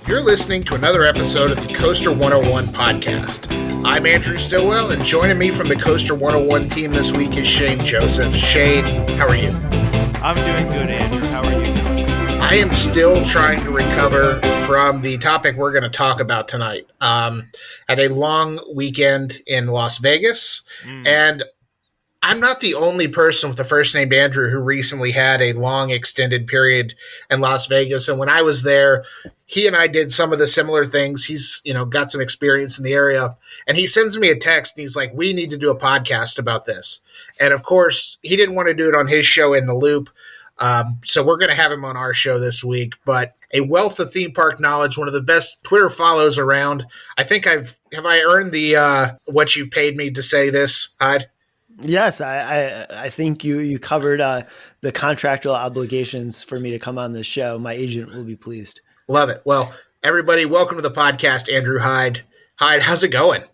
You're listening to another episode of the Coaster101 podcast. I'm Andrew Stillwell, and joining me from the Coaster101 team this week is Shane Joseph. Shane, how are you? I'm doing good, Andrew. How are you doing? I am still trying to recover from the topic we're going to talk about tonight. Had a long weekend in Las Vegas, and I'm not the only person with the first name Andrew who recently had a long extended period in Las Vegas. And when I was there, he and I did some of the similar things. He's, got some experience in the area, and he sends me a text and he's like, we need to do a podcast about this. And of course he didn't want to do it on his show In the Loop. So we're going to have him on our show this week, but a wealth of theme park knowledge, one of the best Twitter follows around. I think have I earned the, what you paid me to say this, Hyde? Yes, I think you covered the contractual obligations for me to come on this show. My agent will be pleased. Love it. Well, everybody, welcome to the podcast, Andrew Hyde. Hyde, how's it going?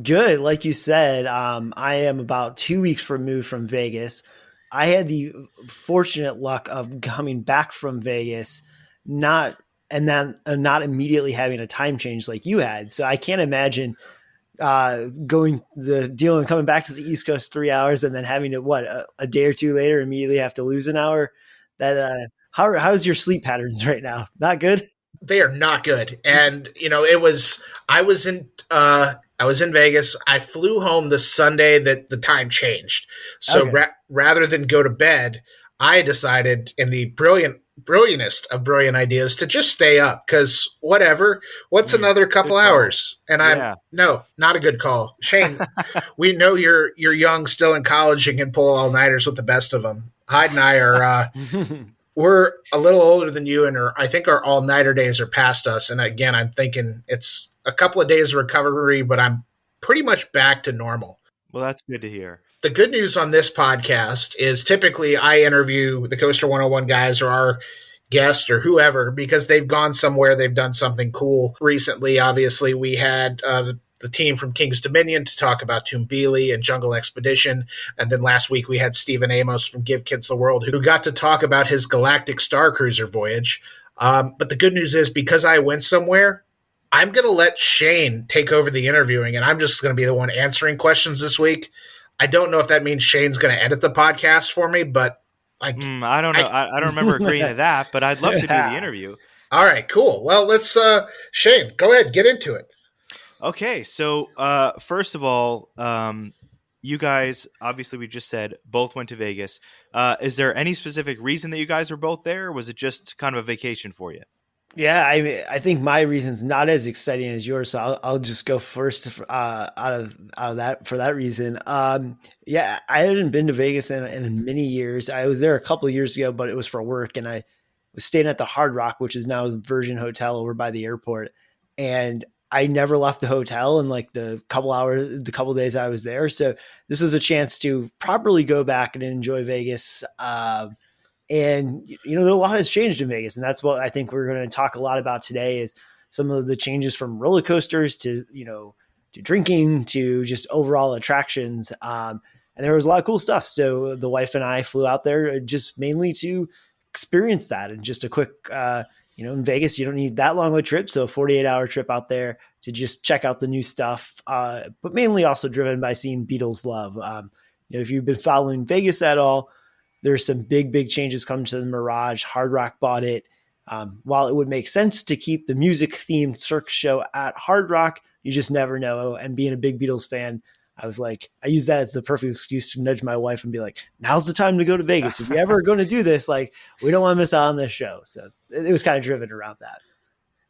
Good. Like you said, I am about 2 weeks removed from Vegas. I had the fortunate luck of coming back from Vegas, not immediately having a time change like you had. So I can't imagine going the deal and coming back to the East Coast 3 hours and then having to a day or two later immediately have to lose an hour. That how's your sleep patterns right now? Not good. They are not good. And I was in Vegas. I flew home the Sunday that the time changed. So Okay. Rather than go to bed, I decided, in the brilliantest of brilliant ideas, to just stay up, because what's another couple hours? And no, not a good call. Shane, we know you're young, still in college, and can pull all-nighters with the best of them. Hyde and I are we're a little older than you, and I think our all-nighter days are past us. And again, I'm thinking it's a couple of days of recovery, but I'm pretty much back to normal. Well, that's good to hear. The good news on this podcast is typically I interview the Coaster 101 guys or our guest or whoever because they've gone somewhere, they've done something cool. Recently, obviously, we had the team from King's Dominion to talk about Toonbeely and Jungle Expedition. And then last week we had Stephen Amos from Give Kids the World who got to talk about his Galactic Star Cruiser voyage. But the good news is, because I went somewhere, I'm going to let Shane take over the interviewing, and I'm just going to be the one answering questions this week. I don't know if that means Shane's going to edit the podcast for me, but I don't know. I don't remember agreeing to that, but I'd love to do the interview. All right, cool. Well, let's Shane, go ahead, get into it. Okay, so first of all, you guys, obviously we just said both went to Vegas. Is there any specific reason that you guys were both there, or was it just kind of a vacation for you? Yeah, I think my reason's not as exciting as yours, so I'll just go first out of that for that reason. Yeah, I hadn't been to Vegas in many years. I was there a couple of years ago, but it was for work, and I was staying at the Hard Rock, which is now the Virgin Hotel over by the airport, and I never left the hotel in like the couple days I was there. So this was a chance to properly go back and enjoy Vegas. And, a lot has changed in Vegas, and that's what I think we're going to talk a lot about today is some of the changes from roller coasters to drinking to just overall attractions. And there was a lot of cool stuff. So the wife and I flew out there just mainly to experience that. And just a quick, in Vegas, you don't need that long of a trip. So a 48-hour trip out there to just check out the new stuff, but mainly also driven by seeing Beatles love. If you've been following Vegas at all, there's some big changes coming to the Mirage. Hard Rock bought it. While it would make sense to keep the music-themed circus show at Hard Rock, you just never know. And being a big Beatles fan, I use that as the perfect excuse to nudge my wife and be like, now's the time to go to Vegas. If you're ever going to do this, we don't want to miss out on this show. So it was kind of driven around that.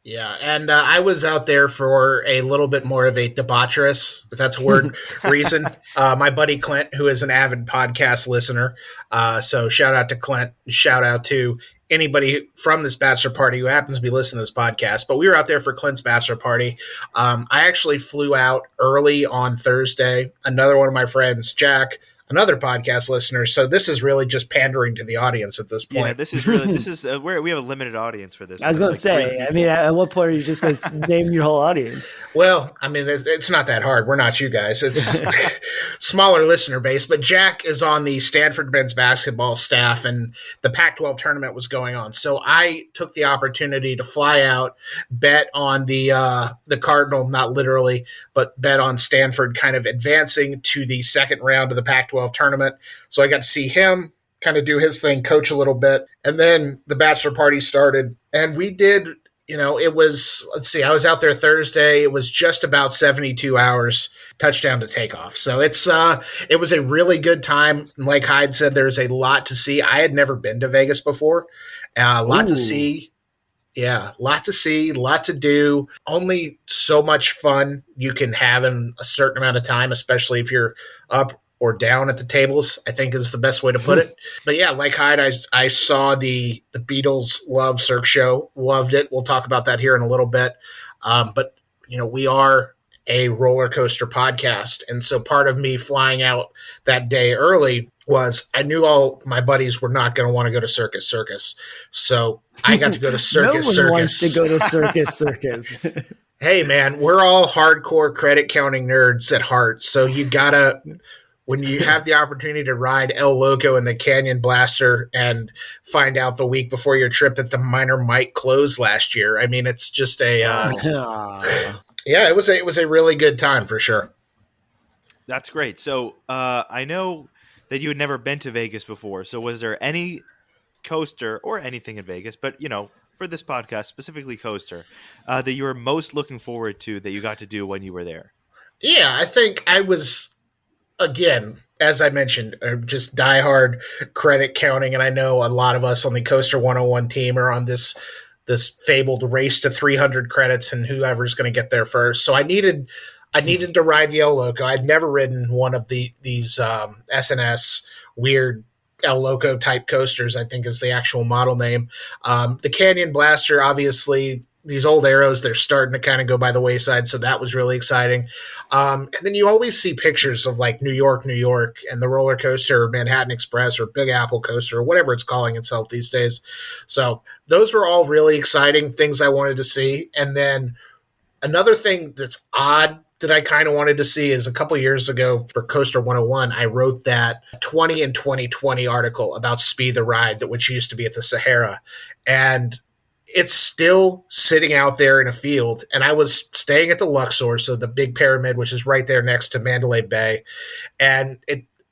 Yeah, and I was out there for a little bit more of a debaucherous, if that's a word, reason. My buddy Clint, who is an avid podcast listener, so shout out to Clint, shout out to anybody from this bachelor party who happens to be listening to this podcast. But we were out there for Clint's bachelor party. I actually flew out early on Thursday. Another one of my friends, Jack, another podcast listener. So this is really just pandering to the audience at this point. Yeah, this is really where we have a limited audience for this. I was going to say, I mean, at what point are you just going to name your whole audience? Well, I mean, it's not that hard. We're not you guys. It's smaller listener base. But Jack is on the Stanford men's basketball staff, and the Pac-12 tournament was going on. So I took the opportunity to fly out, bet on the Cardinal, not literally, but bet on Stanford kind of advancing to the second round of the Pac-12 tournament. So I got to see him kind of do his thing, coach a little bit. And then the bachelor party started, and we did – it was, let's see, I was out there Thursday. It was just about 72 hours touchdown to takeoff. So it was a really good time. And like Hyde said, there's a lot to see. I had never been to Vegas before. A lot to see. Yeah, lot to see, lot to do. Only so much fun you can have in a certain amount of time, especially if you're up or down at the tables, I think is the best way to put it. But yeah, like Hyde, I saw the Beatles Love Cirque show, loved it. We'll talk about that here in a little bit. But we are a roller coaster podcast. And so part of me flying out that day early was I knew all my buddies were not going to want to go to Circus Circus. So I got to go to Circus Circus. No one wants to go to Circus Circus. Hey man, we're all hardcore credit counting nerds at heart. So you gotta, when you have the opportunity to ride El Loco in the Canyon Blaster and find out the week before your trip that the minor might close last year. I mean, it's just yeah, it was a really good time for sure. That's great. So I know that you had never been to Vegas before. So was there any coaster or anything in Vegas, but for this podcast, specifically coaster, that you were most looking forward to that you got to do when you were there? Yeah, I think I was, again, as I mentioned, just diehard credit counting, and I know a lot of us on the Coaster101 team are on this fabled race to 300 credits and whoever's going to get there first. So I needed to ride the El Loco. I'd never ridden one of these SNS weird El Loco type coasters, I think is the actual model name. The Canyon Blaster, obviously, these old arrows, they're starting to kind of go by the wayside, so that was really exciting. And then you always see pictures of like New York, and the roller coaster, or Manhattan Express, or Big Apple Coaster, or whatever it's calling itself these days. So those were all really exciting things I wanted to see. And then another thing that's odd that I kind of wanted to see is a couple years ago for Coaster101, I wrote that 20 in 2020 article about Speed the Ride, which used to be at the Sahara. And it's still sitting out there in a field. And I was staying at the Luxor, so the big pyramid, which is right there next to Mandalay Bay. And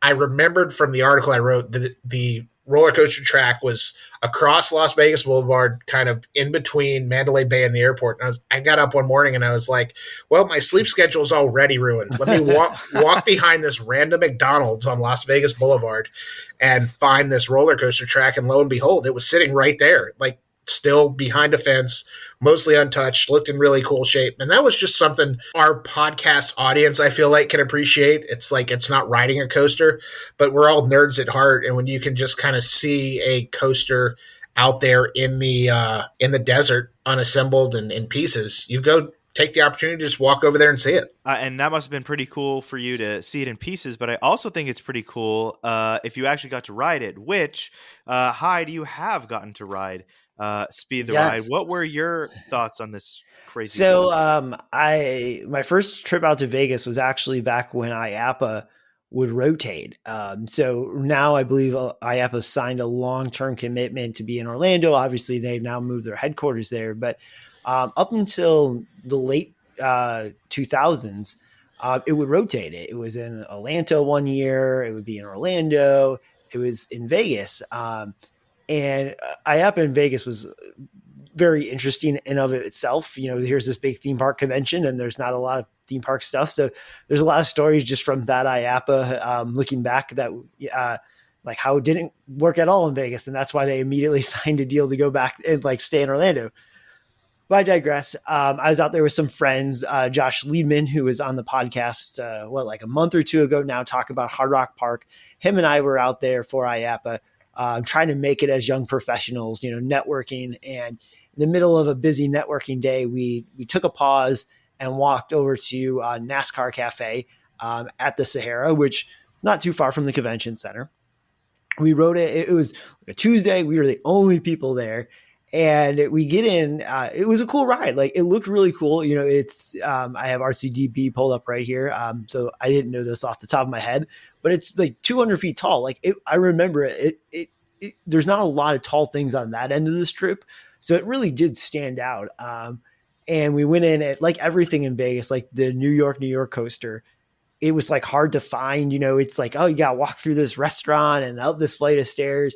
I remembered from the article I wrote that the roller coaster track was across Las Vegas Boulevard, kind of in between Mandalay Bay and the airport. And I got up one morning and I was like, well, my sleep schedule is already ruined. Let me walk behind this random McDonald's on Las Vegas Boulevard and find this roller coaster track. And lo and behold, it was sitting right there, like still behind a fence, mostly untouched, looked in really cool shape. And that was just something our podcast audience, I feel like, can appreciate. It's like, it's not riding a coaster, but we're all nerds at heart. And when you can just kind of see a coaster out there in the desert, unassembled and in pieces, you go take the opportunity to just walk over there and see it. And that must have been pretty cool for you to see it in pieces. But I also think it's pretty cool if you actually got to ride it, which, Hyde, you have gotten to ride Speed the Ride. What were your thoughts on this crazy? So my first trip out to Vegas was actually back when IAAPA would rotate. So now I believe IAAPA signed a long-term commitment to be in Orlando. Obviously, they've now moved their headquarters there. But up until the late 2000s, it would rotate. It was in Atlanta one year. It would be in Orlando. It was in Vegas. And IAAPA in Vegas was very interesting in of itself. Here's this big theme park convention and there's not a lot of theme park stuff. So there's a lot of stories just from that IAAPA looking back that like how it didn't work at all in Vegas. And that's why they immediately signed a deal to go back and like stay in Orlando. But I digress. I was out there with some friends, Josh Liedman, who was on the podcast, like a month or two ago now, talk about Hard Rock Park. Him and I were out there for IAAPA. Trying to make it as young professionals, networking. And in the middle of a busy networking day, we took a pause and walked over to NASCAR Cafe at the Sahara, which It's not too far from the convention center. We rode it. It was like a Tuesday. We were the only people there. And we get in, it was a cool ride. Like, it looked really cool. You know, it's, I have RCDB pulled up right here. So I didn't know this off the top of my head, but it's like 200 feet tall. Like, I remember it, there's not a lot of tall things on that end of the strip. So it really did stand out. And we went in at, like everything in Vegas, like the New York coaster. It was like hard to find, you know, it's like, oh, you got to walk through this restaurant and up this flight of stairs.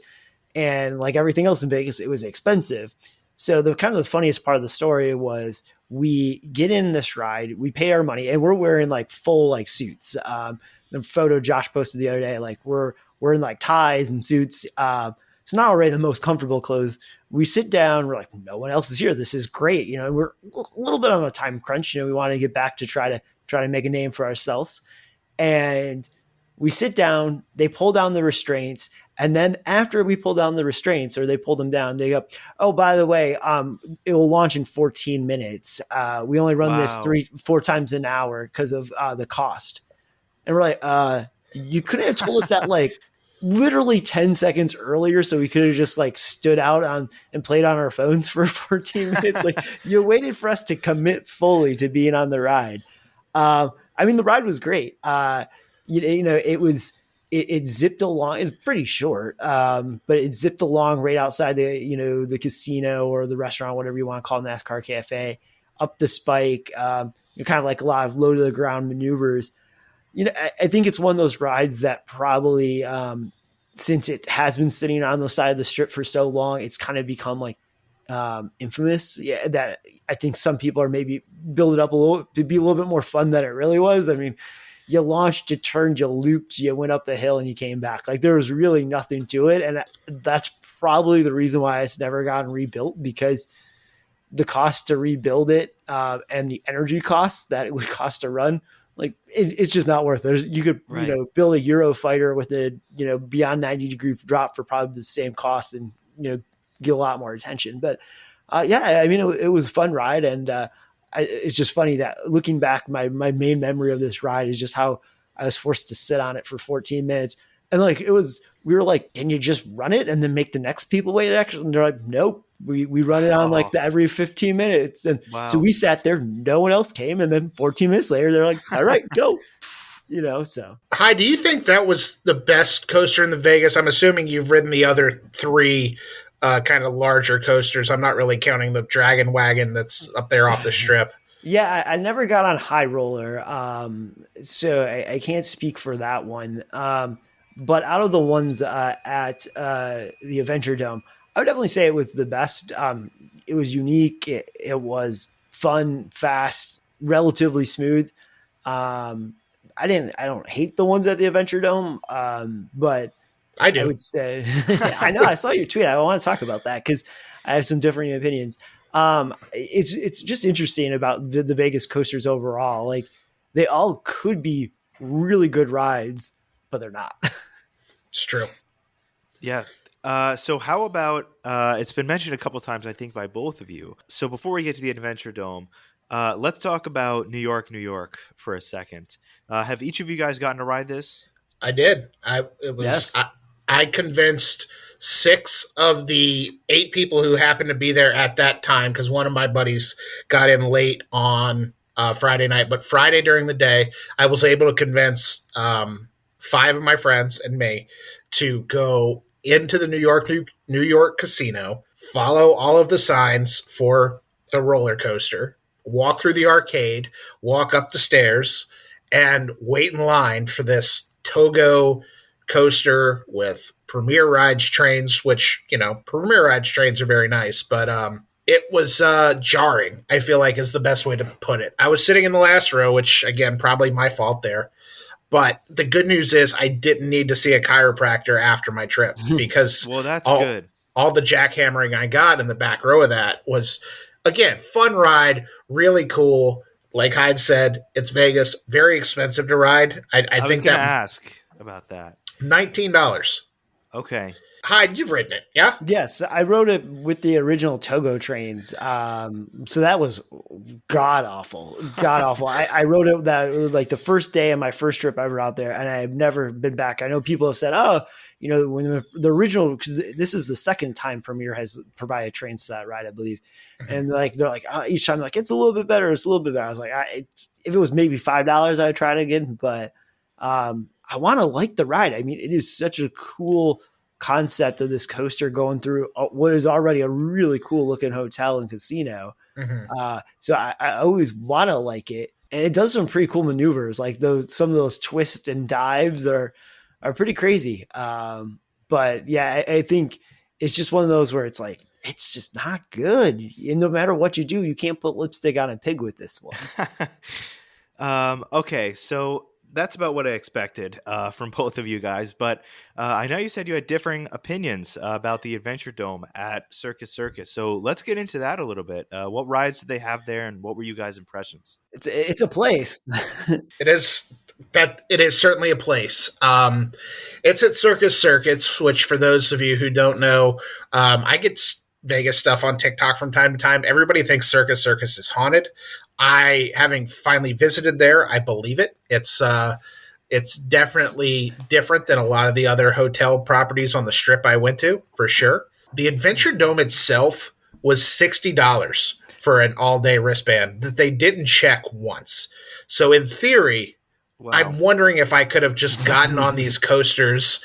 And like everything else in Vegas, it was expensive. So the kind of the funniest part of the story was we get in this ride, we pay our money, and we're wearing like full like suits. The photo Josh posted the other day, like we're in like ties and suits. It's not already the most comfortable clothes. We sit down, we're like, no one else is here. This is great. You know, and we're a little bit on a time crunch. You know, we want to get back to try to make a name for ourselves. And we sit down, they pull down the restraints. And then after we pull down the restraints, or they pull them down, they go, oh, by the way, it will launch in 14 minutes. We only run this 4 times an hour because of the cost. And we're like, you couldn't have told us that like literally 10 seconds earlier, so we could have just like stood out on and played on our phones for 14 minutes. Like, you waited for us to commit fully to being on the ride. I mean, the ride was great. You know, it zipped along. It's pretty short, but it zipped along right outside the casino or the restaurant, whatever you want to call it, NASCAR Cafe, up the spike. Kind of like a lot of low to the ground maneuvers. You know, I think it's one of those rides that probably, since it has been sitting on the side of the strip for so long, it's kind of become like infamous. Yeah, that I think some people are maybe build it up a little to be a little bit more fun than it really was. I mean, you launched, you turned, you looped, you went up the hill, and you came back. Like, there was really nothing to it. And that's probably the reason why it's never gotten rebuilt, because the cost to rebuild it and the energy costs that it would cost to run, like, it's just not worth it. You could, right, build a Eurofighter with a, beyond 90-degree drop for probably the same cost and, get a lot more attention. But yeah, I mean, it was a fun ride. And it's just funny that looking back, my main memory of this ride is just how I was forced to sit on it for 14 minutes. And like, we were like, can you just run it and then make the next people wait? And they're like, nope, we run it on like every 15 minutes. And so we sat there, no one else came. And then 14 minutes later, they're like, all right, go, so. Hyde, do you think that was the best coaster in the Vegas? I'm assuming you've ridden the other 3 kind of larger coasters. I'm not really counting the Dragon Wagon that's up there off the strip. Yeah, I never got on High Roller, so I can't speak for that one. But out of the ones at the Adventure Dome, I would definitely say it was the best. It was unique. It was fun, fast, relatively smooth. I don't hate the ones at the Adventure Dome, but I do. I would say, I know, I saw your tweet. I want to talk about that because I have some differing opinions. It's just interesting about the Vegas coasters overall. Like, they all could be really good rides, but they're not. It's true. Yeah. So how about, it's been mentioned a couple times, I think, by both of you. So before we get to the Adventure Dome, let's talk about New York for a second. Have each of you guys gotten to ride this? I did. I convinced 6 of the 8 people who happened to be there at that time, because one of my buddies got in late on Friday night. But Friday during the day, I was able to convince 5 of my friends and me to go into the New York casino, follow all of the signs for the roller coaster, walk through the arcade, walk up the stairs, and wait in line for this Togo coaster with Premier Rides trains, which, Premier Rides trains are very nice, but it was jarring, I feel like is the best way to put it. I was sitting in the last row, which, again, probably my fault there. But the good news is I didn't need to see a chiropractor after my trip, because well, that's good. All the jackhammering I got in the back row of that was, again, fun ride, really cool. Like Hyde said, it's Vegas, very expensive to ride. I think was going to ask about that. $19. Okay. Hyde, you've ridden it, yeah? Yes, I rode it with the original Togo trains. So that was god awful, god awful. I rode it that it was like the first day of my first trip ever out there, and I've never been back. I know people have said, "Oh, you know, when the original," because this is the second time Premier has provided trains to that ride, I believe, and like they're like each time like it's a little bit better, it's a little bit better. I was like, if it was maybe $5, I would try it again, but I want to like the ride. I mean, it is such a cool concept of this coaster going through what is already a really cool looking hotel and casino. So I always want to like it, and it does some pretty cool maneuvers, like some of those twists and dives are pretty crazy. But yeah, I think it's just one of those where it's like it's just not good, and no matter what you do, you can't put lipstick on a pig with this one. Okay, so that's about what I expected from both of you guys, but I know you said you had differing opinions about the Adventure Dome at Circus Circus, so let's get into that a little bit. What rides did they have there, and what were you guys' impressions? It's a place. It is certainly a place. It's at Circus Circus, which for those of you who don't know, I get Vegas stuff on TikTok from time to time. Everybody thinks Circus Circus is haunted. Having finally visited there, I believe it. It's definitely different than a lot of the other hotel properties on the strip I went to, for sure. The Adventure Dome itself was $60 for an all-day wristband that they didn't check once. So in theory, wow. I'm wondering if I could have just gotten on these coasters,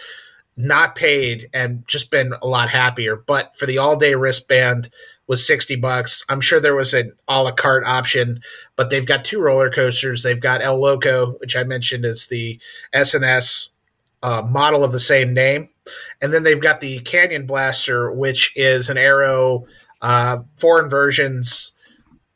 not paid, and just been a lot happier. But for the all-day wristband was $60. I'm sure there was an a la carte option, but they've got 2 roller coasters. They've got El Loco, which I mentioned is the SNS model of the same name. And then they've got the Canyon Blaster, which is an Aero foreign versions.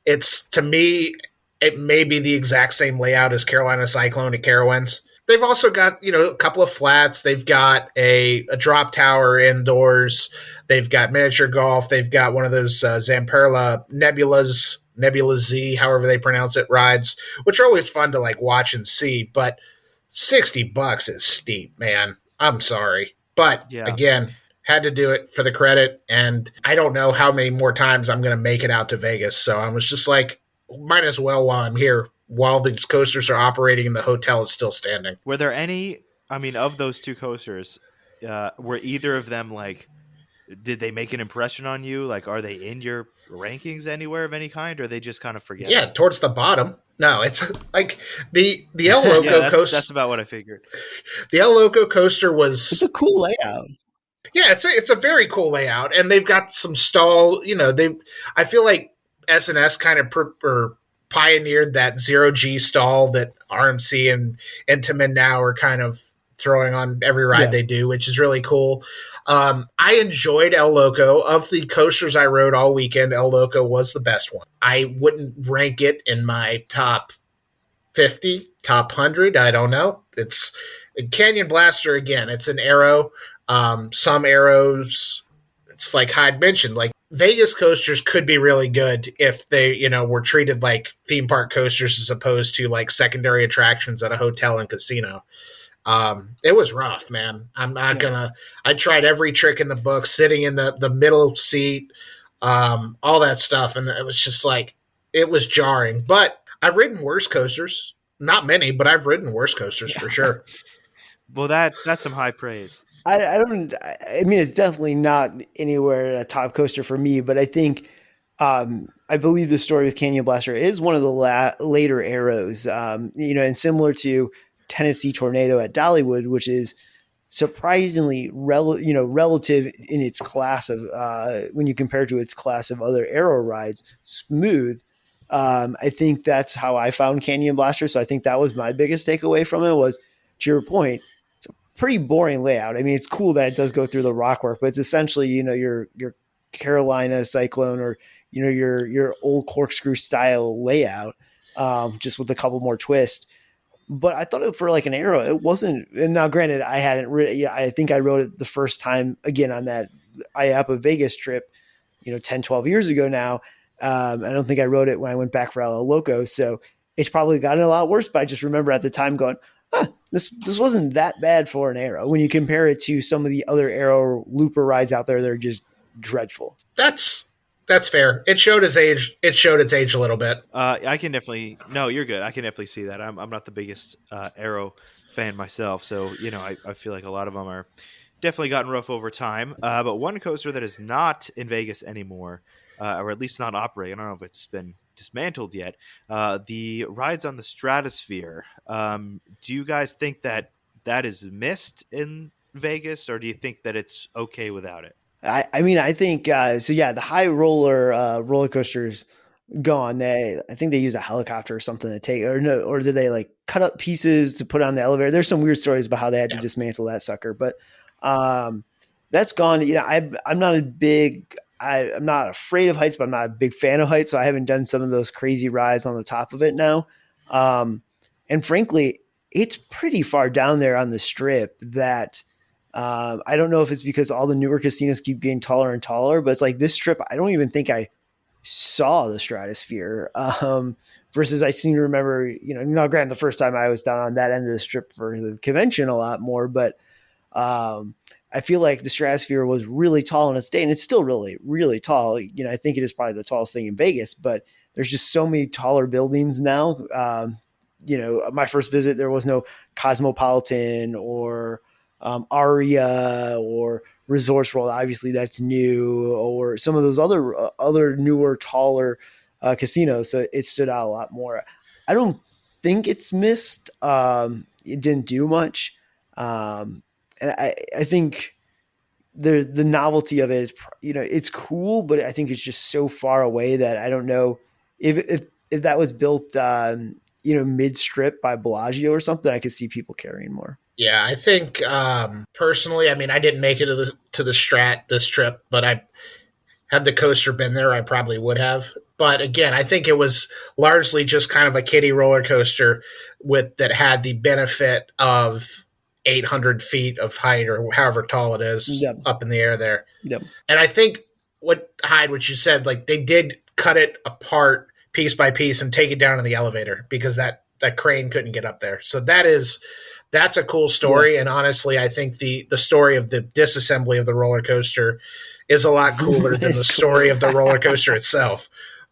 To me, it may be the exact same layout as Carolina Cyclone at Carowinds. They've also got, a couple of flats. They've got a drop tower indoors. They've got miniature golf. They've got one of those Zamperla Nebula Z, however they pronounce it, rides, which are always fun to watch and see. But $60 is steep, man. I'm sorry. But again, had to do it for the credit. And I don't know how many more times I'm going to make it out to Vegas. So I was just like, might as well while I'm here. While these coasters are operating and the hotel is still standing. Were there any, of those 2 coasters, were either of them did they make an impression on you? Are they in your rankings anywhere of any kind, or they just kind of forget? Yeah, towards the bottom. No, it's the El Loco coaster. That's about what I figured. The El Loco coaster it's a cool layout. Yeah, it's a very cool layout, and they've got some stall. I feel like SNS kind of pioneered that 0G stall that RMC and Intamin now are kind of throwing on every ride they do, which is really cool. I enjoyed El Loco. Of the coasters I rode all weekend, El Loco was the best one. I wouldn't rank it in my top 50, top 100. I don't know. It's Canyon Blaster, again, it's an Aero. Some Aeros, it's like Hyde mentioned, Vegas coasters could be really good if they, were treated like theme park coasters as opposed to secondary attractions at a hotel and casino. It was rough, man. I'm not I tried every trick in the book, sitting in the middle seat, all that stuff. And it was just it was jarring, but I've ridden worse coasters, not many, but I've ridden worse coasters for sure. Well, that's some high praise. I mean, it's definitely not anywhere a top coaster for me, but I think, I believe the story with Canyon Blaster is one of the later Aeros, and similar to Tennessee Tornado at Dollywood, which is surprisingly relative in its class of, when you compare to its class of other Aero rides, smooth. I think that's how I found Canyon Blaster. So I think that was my biggest takeaway from it was, to your point, pretty boring layout. I mean, it's cool that it does go through the rock work, but it's essentially, your Carolina Cyclone or, your old corkscrew style layout, just with a couple more twists. But I thought for an Aero, it wasn't, and now granted, I hadn't really, I think I rode it the first time again on that IAPA Vegas trip, 10, 12 years ago now. I don't think I rode it when I went back for El Loco. So it's probably gotten a lot worse, but I just remember at the time going, this wasn't that bad for an Arrow when you compare it to some of the other Arrow looper rides out there. They're just dreadful. That's fair. It showed its age. It showed its age a little bit. I can definitely. No, you're good. I can definitely see that. I'm not the biggest Arrow fan myself, so I feel like a lot of them are definitely gotten rough over time. But one coaster that is not in Vegas anymore, or at least not operating. I don't know if it's been dismantled yet. The rides on the Stratosphere. Do you guys think that is missed in Vegas, or do you think that it's okay without it? I mean, I think so. Yeah, the high roller coasters gone. I think they use a helicopter or something to take, or did they like cut up pieces to put on the elevator? There's some weird stories about how they had to dismantle that sucker, but that's gone. I'm not I'm not afraid of heights, but I'm not a big fan of heights, so I haven't done some of those crazy rides on the top of it now. And frankly, it's pretty far down there on the Strip that. I don't know if it's because all the newer casinos keep getting taller and taller, but it's like this Strip, I don't even think I saw the Stratosphere. Versus I seem to remember, granted the first time I was down on that end of the Strip for the convention a lot more, but I feel like the Stratosphere was really tall in its day, and it's still really, really tall. I think it is probably the tallest thing in Vegas, but there's just so many taller buildings now. My first visit, there was no Cosmopolitan or Aria or Resorts World. Obviously that's new, or some of those other newer, taller casinos. So it stood out a lot more. I don't think it's missed. It didn't do much. And I think the novelty of it is, it's cool, but I think it's just so far away that I don't know if that was built, mid Strip by Bellagio or something, I could see people carrying more. Yeah, I think personally, I mean, I didn't make it to the Strat this trip, but had the coaster been there, I probably would have. But again, I think it was largely just kind of a kiddie roller coaster that had the benefit of 800 feet of height or however tall it is up in the air there. Yep. And I think what you said, like they did cut it apart piece by piece and take it down in the elevator because that crane couldn't get up there. So that's a cool story. Yeah. And honestly, I think the story of the disassembly of the roller coaster is a lot cooler than the story of the roller coaster itself.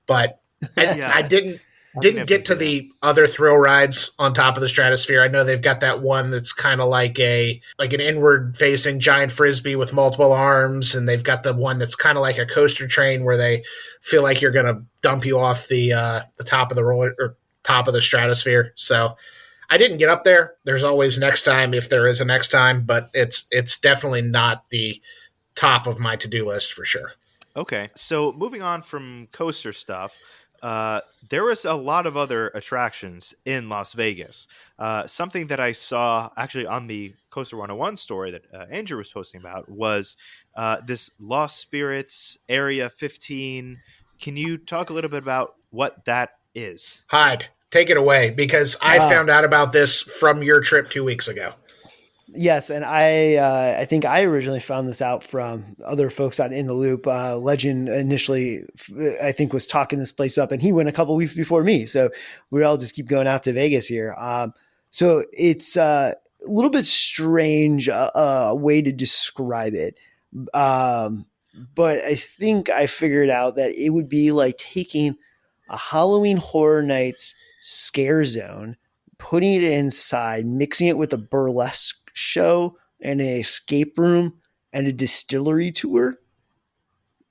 But I didn't get to the other thrill rides on top of the Stratosphere. I know they've got that one that's kind of like an inward facing giant Frisbee with multiple arms. And they've got the one that's kind of like a coaster train where they feel like you're going to dump you off the top of the roller or top of the Stratosphere. So I didn't get up there. There's always next time if there is a next time, but it's definitely not the top of my to-do list for sure. Okay, so moving on from coaster stuff, there was a lot of other attractions in Las Vegas. Something that I saw actually on the Coaster101 story that Andrew was posting about was this Lost Spirits Area 15. Can you talk a little bit about what that is? Hyde, take it away, because I found out about this from your trip 2 weeks ago. Yes, and I think I originally found this out from other folks on In the Loop. Legend initially, I think, was talking this place up, and he went a couple weeks before me. So we all just keep going out to Vegas here. So it's a little bit strange way to describe it. But I think I figured out that it would be like taking a Halloween Horror Nights scare zone, putting it inside, mixing it with a burlesque show and an escape room and a distillery tour.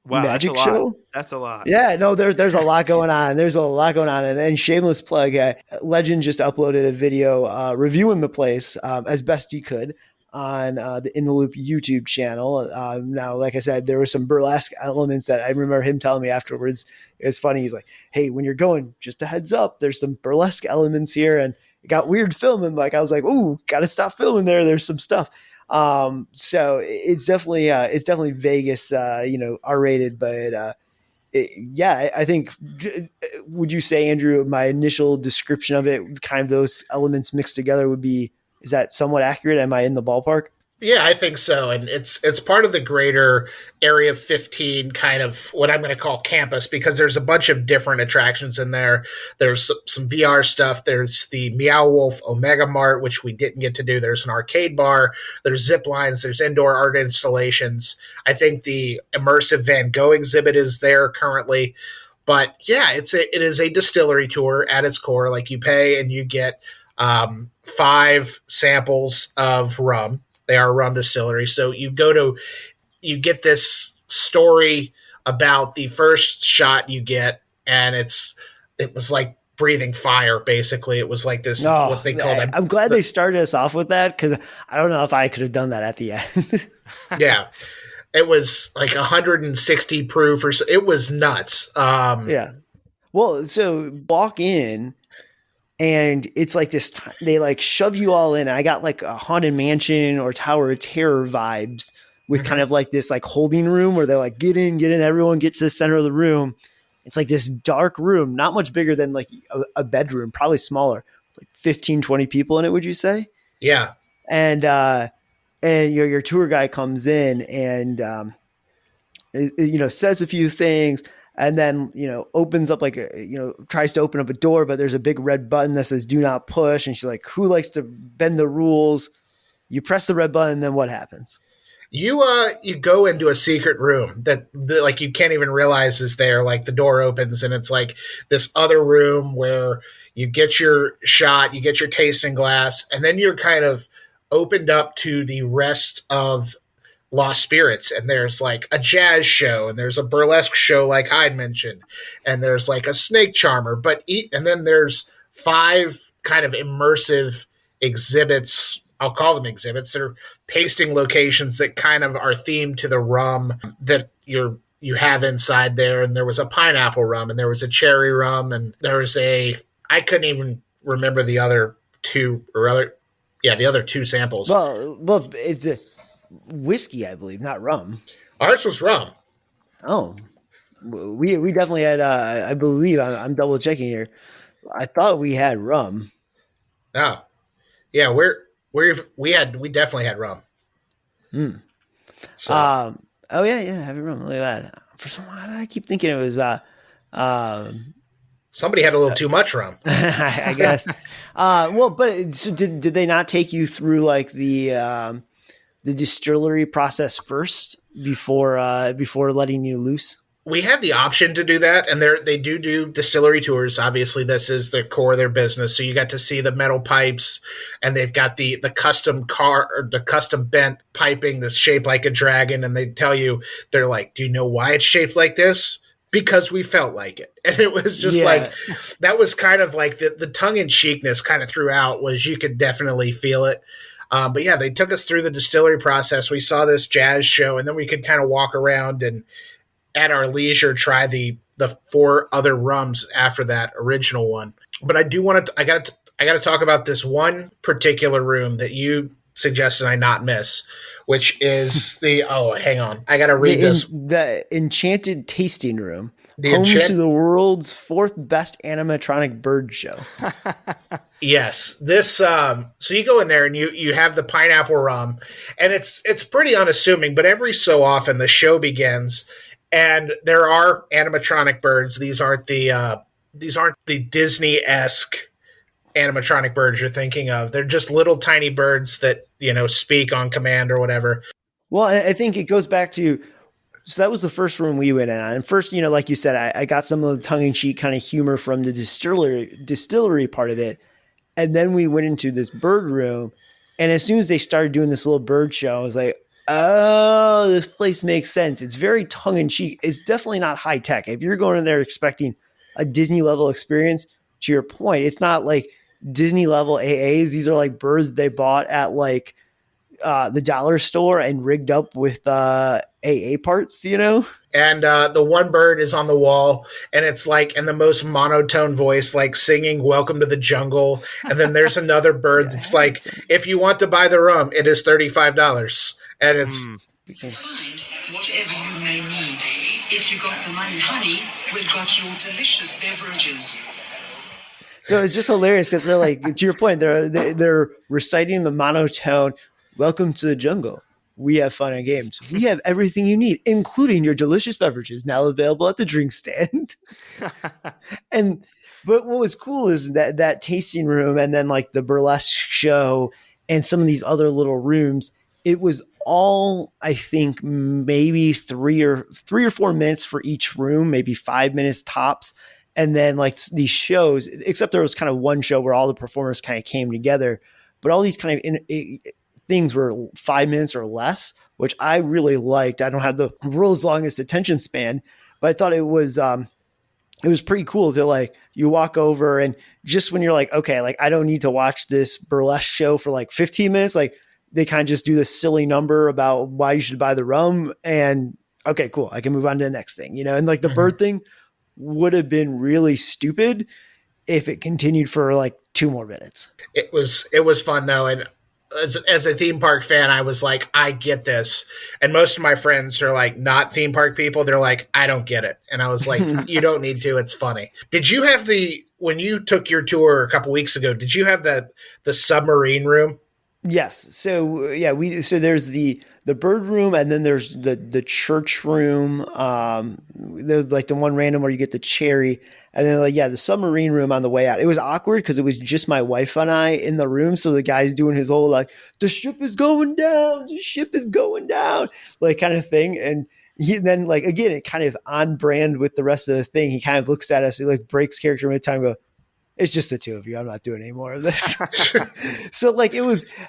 Wow, magic that's a show. Lot. That's a lot. Yeah, no, there's a lot going on. There's a lot going on. And then shameless plug, Legend just uploaded a video reviewing the place as best he could on the In the Loop YouTube channel. Now, like I said, there were some burlesque elements that I remember him telling me afterwards. It was funny. He's like, hey, when you're going, just a heads up, there's some burlesque elements here. And it got weird filming. Like I was like, ooh, gotta stop filming there. There's some stuff. So it's definitely Vegas, R-rated, but I think, would you say, Andrew, my initial description of it, kind of those elements mixed together is that somewhat accurate? Am I in the ballpark? Yeah, I think so, and it's part of the greater Area 15 kind of what I'm going to call campus because there's a bunch of different attractions in there. There's some VR stuff. There's the Meow Wolf Omega Mart, which we didn't get to do. There's an arcade bar. There's zip lines. There's indoor art installations. I think the immersive Van Gogh exhibit is there currently. But yeah, it is a distillery tour at its core. Like you pay and you get 5 samples of rum. They are a rum distillery. So you get this story about the first shot you get, and it was like breathing fire, basically. It was like this, what they call that. I'm glad they started us off with that because I don't know if I could have done that at the end. Yeah. It was like 160 proof or so. It was nuts. Yeah. Well, so walk in, and it's like this, they like shove you all in. I got like a Haunted Mansion or Tower of Terror vibes with kind of like this like holding room where they're like, get in, everyone gets to the center of the room. It's like this dark room, not much bigger than like a bedroom, probably smaller, like 15, 20 people in it, would you say? Yeah. And your tour guy comes in and, says a few things. And then, opens up tries to open up a door, but there's a big red button that says do not push. And she's like, who likes to bend the rules? You press the red button, then what happens? You go into a secret room that like you can't even realize is there. Like the door opens and it's like this other room where you get your shot, you get your tasting glass, and then you're kind of opened up to the rest of Lost Spirits, and there's like a jazz show, and there's a burlesque show like Hyde mentioned, and there's like a snake charmer, and then there's 5 kind of immersive exhibits. I'll call them exhibits. They're tasting locations that kind of are themed to the rum that you have inside there. And there was a pineapple rum, and there was a cherry rum, and there was I couldn't even remember the other 2 the other 2 samples. Well, it's a whiskey, I believe, not rum. Ours was rum. Oh, we definitely had. I believe I'm double checking here. I thought we had rum. Oh, yeah, we definitely had rum. So. Oh yeah, having rum. Look at that. For some reason, I keep thinking it was. Somebody had a little too much rum. I guess. But so did they not take you through like the distillery process first before letting you loose? We had the option to do that, and they do distillery tours. Obviously, this is the core of their business. So you got to see the metal pipes, and they've got the custom the custom bent piping that's shaped like a dragon, and they tell you, they're like, do you know why it's shaped like this? Because we felt like it. And it was just like, that was kind of like the tongue-in-cheekness kind of throughout was you could definitely feel it. But yeah, they took us through the distillery process. We saw this jazz show, and then we could kind of walk around and at our leisure try the 4 other rums after that original one. But I do want to, I got to talk about this one particular room that you suggested I not miss, which is hang on. I got to read this. The Enchanted Tasting Room. Home to the world's 4th best animatronic bird show. Yes. This so you go in there and you have the pineapple rum, and it's pretty unassuming, but every so often the show begins and there are animatronic birds. These aren't the Disney-esque animatronic birds you're thinking of. They're just little tiny birds that, speak on command or whatever. Well, I think it goes back to, so that was the first room we went in on. And first, like you said, I got some of the tongue-in-cheek kind of humor from the distillery part of it. And then we went into this bird room. And as soon as they started doing this little bird show, I was like, oh, this place makes sense. It's very tongue-in-cheek. It's definitely not high-tech. If you're going in there expecting a Disney-level experience, to your point, it's not like Disney-level AAs. These are like birds they bought at like the dollar store and rigged up with AA parts, And the one bird is on the wall, and it's like in the most monotone voice, like singing "Welcome to the Jungle." And then there's another bird that's like, "If you want to buy the rum, it is $35." And it's find whatever you may need. If you got the money, honey, we've got your delicious beverages. So it's just hilarious because they're like, to your point, they're reciting the monotone welcome to the jungle. We have fun and games. We have everything you need, including your delicious beverages, now available at the drink stand. But what was cool is that tasting room, and then like the burlesque show and some of these other little rooms, it was all, I think, maybe 3 or 4 minutes for each room, maybe 5 minutes tops. And then like these shows, except there was kind of one show where all the performers kind of came together, but all these kind of things were 5 minutes or less, which I really liked. I don't have the world's longest attention span, but I thought it was pretty cool to like, you walk over and just when you're like, okay, like I don't need to watch this burlesque show for like 15 minutes. Like they kind of just do this silly number about why you should buy the rum and okay, cool. I can move on to the next thing, and like the bird thing would have been really stupid if it continued for like 2 more minutes. It was fun though. And as a theme park fan, I was like, I get this. And most of my friends are like not theme park people. They're like, I don't get it. And I was like, you don't need to. It's funny. Did you have when you took your tour a couple weeks ago, did you have the submarine room? Yes. So yeah, so there's the bird room, and then there's the church room. There's like the one random where you get the cherry, and then like, yeah, the submarine room on the way out. It was awkward because it was just my wife and I in the room. So the guy's doing his whole like, the ship is going down, like kind of thing. And then like, again, it kind of on brand with the rest of the thing. He kind of looks at us, he like breaks character mid time, go, it's just the two of you. I'm not doing any more of this. So like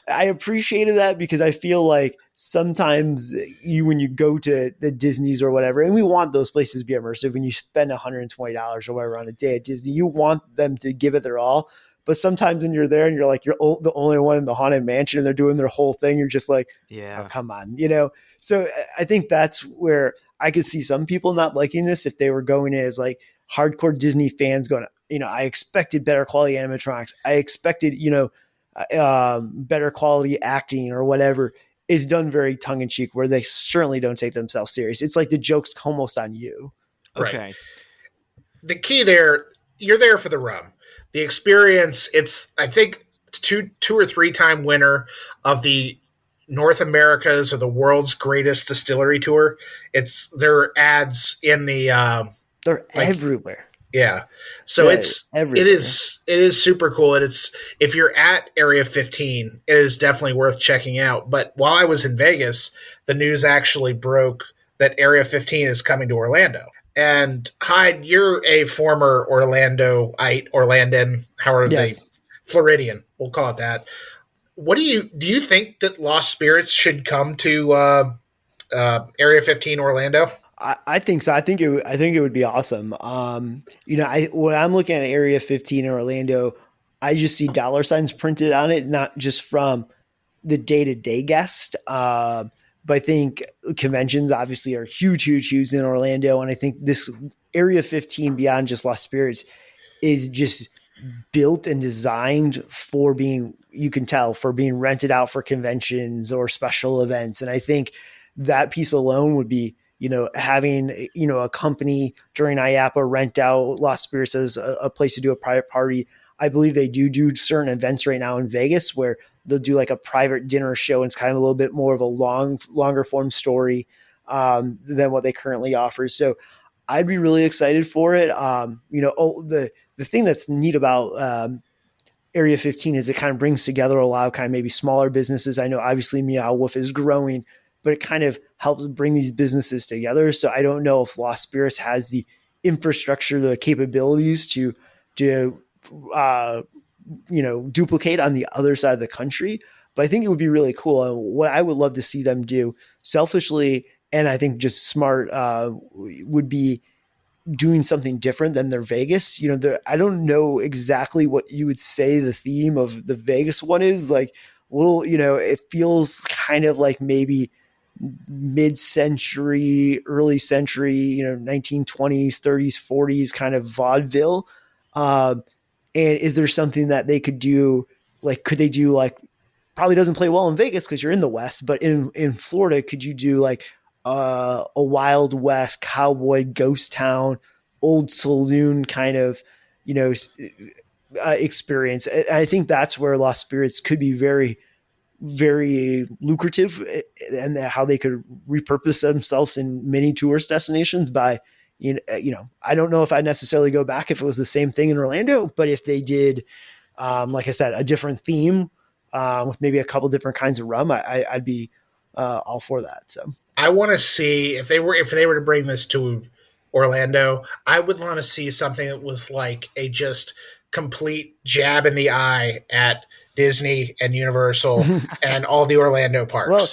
I appreciated that because I feel like sometimes when you go to the Disney's or whatever, and we want those places to be immersive, when you spend $120 or whatever on a day at Disney, you want them to give it their all. But sometimes when you're there and you're like, you're the only one in the Haunted Mansion and they're doing their whole thing, you're just like, yeah, oh, come on, So I think that's where I could see some people not liking this if they were going in as like hardcore Disney fans going, I expected better quality animatronics. I expected, better quality acting or whatever. Is done very tongue in cheek, where they certainly don't take themselves serious. It's like the joke's almost on you. Okay. Right. The key there, you're there for the rum. The experience, I think, 2 or 3 time winner of the North America's or the world's greatest distillery tour. There are ads in the they're everywhere. Yeah. So yeah, it is super cool. And if you're at Area 15, it is definitely worth checking out. But while I was in Vegas, the news actually broke that Area 15 is coming to Orlando. And Hyde, you're a former Orlandan, however yes. Floridian, we'll call it that. What do you think that Lost Spirits should come to Area 15 Orlando? I think so. I think it would be awesome. When I'm looking at Area 15 in Orlando, I just see $ signs printed on it, not just from the day-to-day guest. But I think conventions obviously are huge in Orlando. And I think this Area 15 beyond just Lost Spirits is just built and designed for being rented out for conventions or special events. And I think that piece alone would be, having, a company during IAPA rent out Lost Spirits as a place to do a private party. I believe they do certain events right now in Vegas where they'll do like a private dinner show. And it's kind of a little bit more of a longer form story than what they currently offer. So I'd be really excited for it. The thing that's neat about Area 15 is it kind of brings together a lot of kind of maybe smaller businesses. I know obviously Meow Wolf is growing, but it kind of helps bring these businesses together. So I don't know if Lost Spirits has the infrastructure, the capabilities to duplicate on the other side of the country. But I think it would be really cool. And what I would love to see them do selfishly, and I think just smart, would be doing something different than their Vegas. I don't know exactly what you would say the theme of the Vegas one is. Like, it feels kind of like maybe mid-century, early century, 1920s, 30s, 40s kind of vaudeville. And is there something that they could do? Like, could they do like, probably doesn't play well in Vegas because you're in the West, but in Florida, could you do like a Wild West cowboy ghost town, old saloon kind of, experience? I think that's where Lost Spirits could be very, very lucrative, and how they could repurpose themselves in many tourist destinations by, I don't know if I'd necessarily go back if it was the same thing in Orlando, but if they did, like I said, a different theme with maybe a couple different kinds of rum, I'd be all for that. So I want to see if they were to bring this to Orlando, I would want to see something that was like a just complete jab in the eye at Disney and Universal and all the Orlando parks. Well,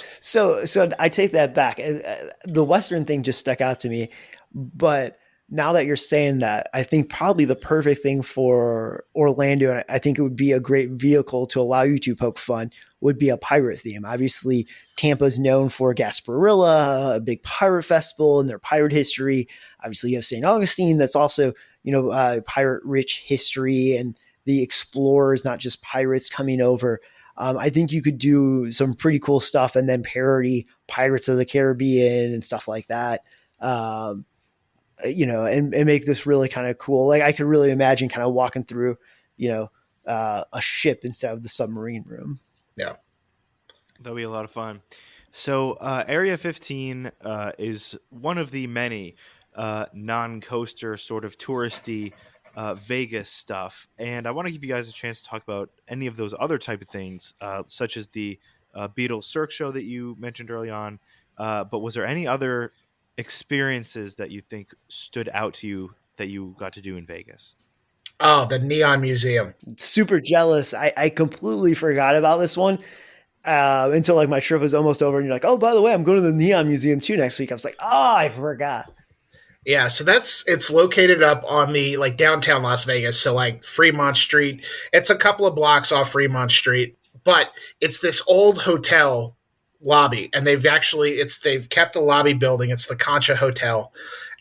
so I take that back. The Western thing just stuck out to me, but now that you're saying that, I think probably the perfect thing for Orlando, and I think it would be a great vehicle to allow you to poke fun, would be a pirate theme. Obviously, Tampa's known for Gasparilla, a big pirate festival and their pirate history. Obviously, you have St. Augustine, that's also, pirate-rich history, and the explorers, not just pirates coming over. I think you could do some pretty cool stuff and then parody Pirates of the Caribbean and stuff like that. And make this really kind of cool. Like, I could really imagine kind of walking through, a ship instead of the submarine room. Yeah. That'll be a lot of fun. So Area 15 is one of the many non-coaster sort of touristy Vegas stuff. And I want to give you guys a chance to talk about any of those other type of things, such as the Beatles Cirque show that you mentioned early on. But was there any other experiences that you think stood out to you that you got to do in Vegas? Oh, the Neon Museum. Super jealous. I completely forgot about this one until like my trip was almost over. And you're like, oh, by the way, I'm going to the Neon Museum too next week. I was like, oh, I forgot. Yeah, so it's located up on the like downtown Las Vegas. So like Fremont Street, it's a couple of blocks off Fremont Street, but it's this old hotel lobby, and they've kept the lobby building. It's the Concha Hotel.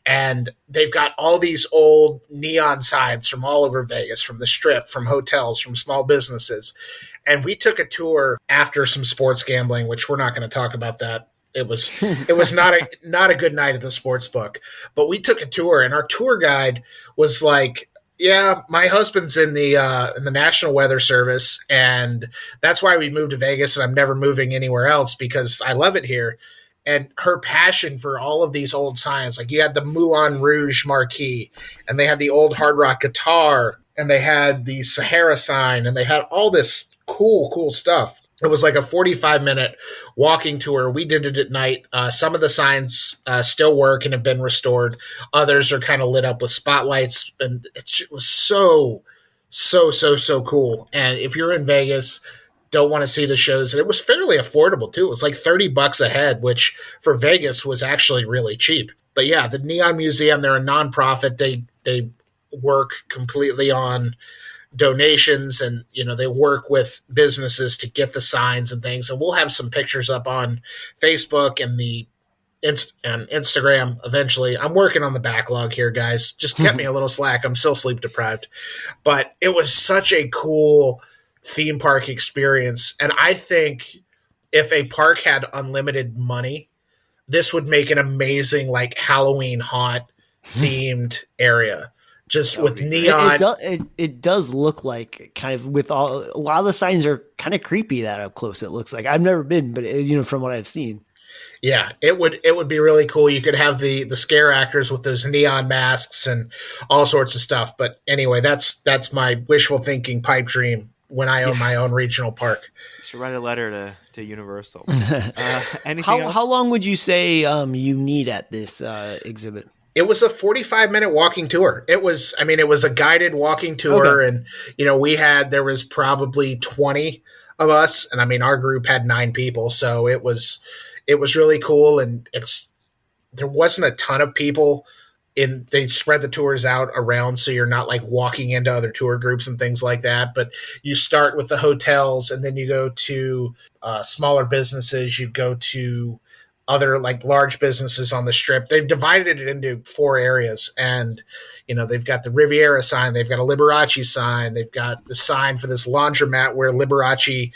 And they've got all these old neon signs from all over Vegas, from the Strip, from hotels, from small businesses. And we took a tour after some sports gambling, which we're not going to talk about that. It was not a good night at the sports book. But we took a tour, and our tour guide was like, yeah, my husband's in the National Weather Service, and that's why we moved to Vegas, and I'm never moving anywhere else because I love it here. And her passion for all of these old signs, like you had the Moulin Rouge marquee, and they had the old Hard Rock guitar, and they had the Sahara sign, and they had all this cool stuff. It was like a 45-minute walking tour. We did it at night. Some of the signs still work and have been restored. Others are kind of lit up with spotlights, and it was so cool. And if you're in Vegas, don't want to see the shows, and it was fairly affordable too. It was like $30 a head, which for Vegas was actually really cheap. But yeah, the Neon Museum, they're a nonprofit. They work completely on donations, and they work with businesses to get the signs and things. And we'll have some pictures up on Facebook and and Instagram eventually. I'm working on the backlog here, guys. Just cut me a little slack. I'm still sleep deprived, but it was such a cool theme park experience. And I think if a park had unlimited money, this would make an amazing like Halloween haunt themed area, just with neon. It does look like kind of with a lot of the signs are kind of creepy that up close. It looks like I've never been, but from what I've seen. Yeah, it would be really cool. You could have the scare actors with those neon masks and all sorts of stuff. But anyway, that's my wishful thinking pipe dream when I own my own regional park. You should write a letter to Universal. Anything else? How long would you say you need at this exhibit? It was a 45-minute walking tour. It was a guided walking tour. Okay. And, there was probably 20 of us. And our group had 9 people. So it was really cool. And there wasn't a ton of people they spread the tours out around, so you're not like walking into other tour groups and things like that. But you start with the hotels, and then you go to smaller businesses. You go to other like large businesses on the Strip. They've divided it into 4 areas, and they've got the Riviera sign, they've got a Liberace sign, they've got the sign for this laundromat where Liberace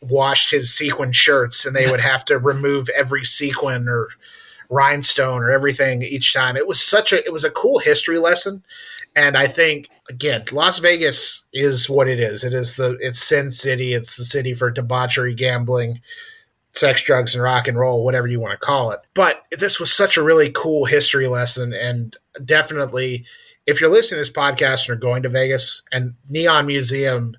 washed his sequin shirts, and they would have to remove every sequin or rhinestone or everything each time. It was a cool history lesson. And I think, again, Las Vegas is what it is. It's Sin City. It's the city for debauchery, gambling, sex, drugs, and rock and roll, whatever you want to call it. But this was such a really cool history lesson. And definitely, if you're listening to this podcast and are going to Vegas, and Neon Museum,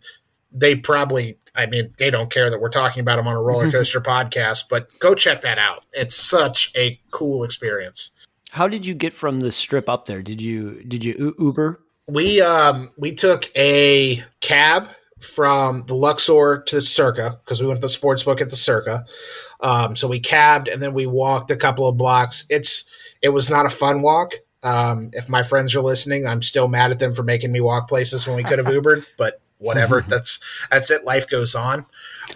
they don't care that we're talking about them on a roller coaster podcast, but go check that out. It's such a cool experience. How did you get from the Strip up there? Did you Uber? We took a cab from the Luxor to Circa because we went to the sports book at the Circa. So we cabbed and then we walked a couple of blocks. It was not a fun walk. If my friends are listening, I'm still mad at them for making me walk places when we could have Ubered, but whatever. That's it. Life goes on.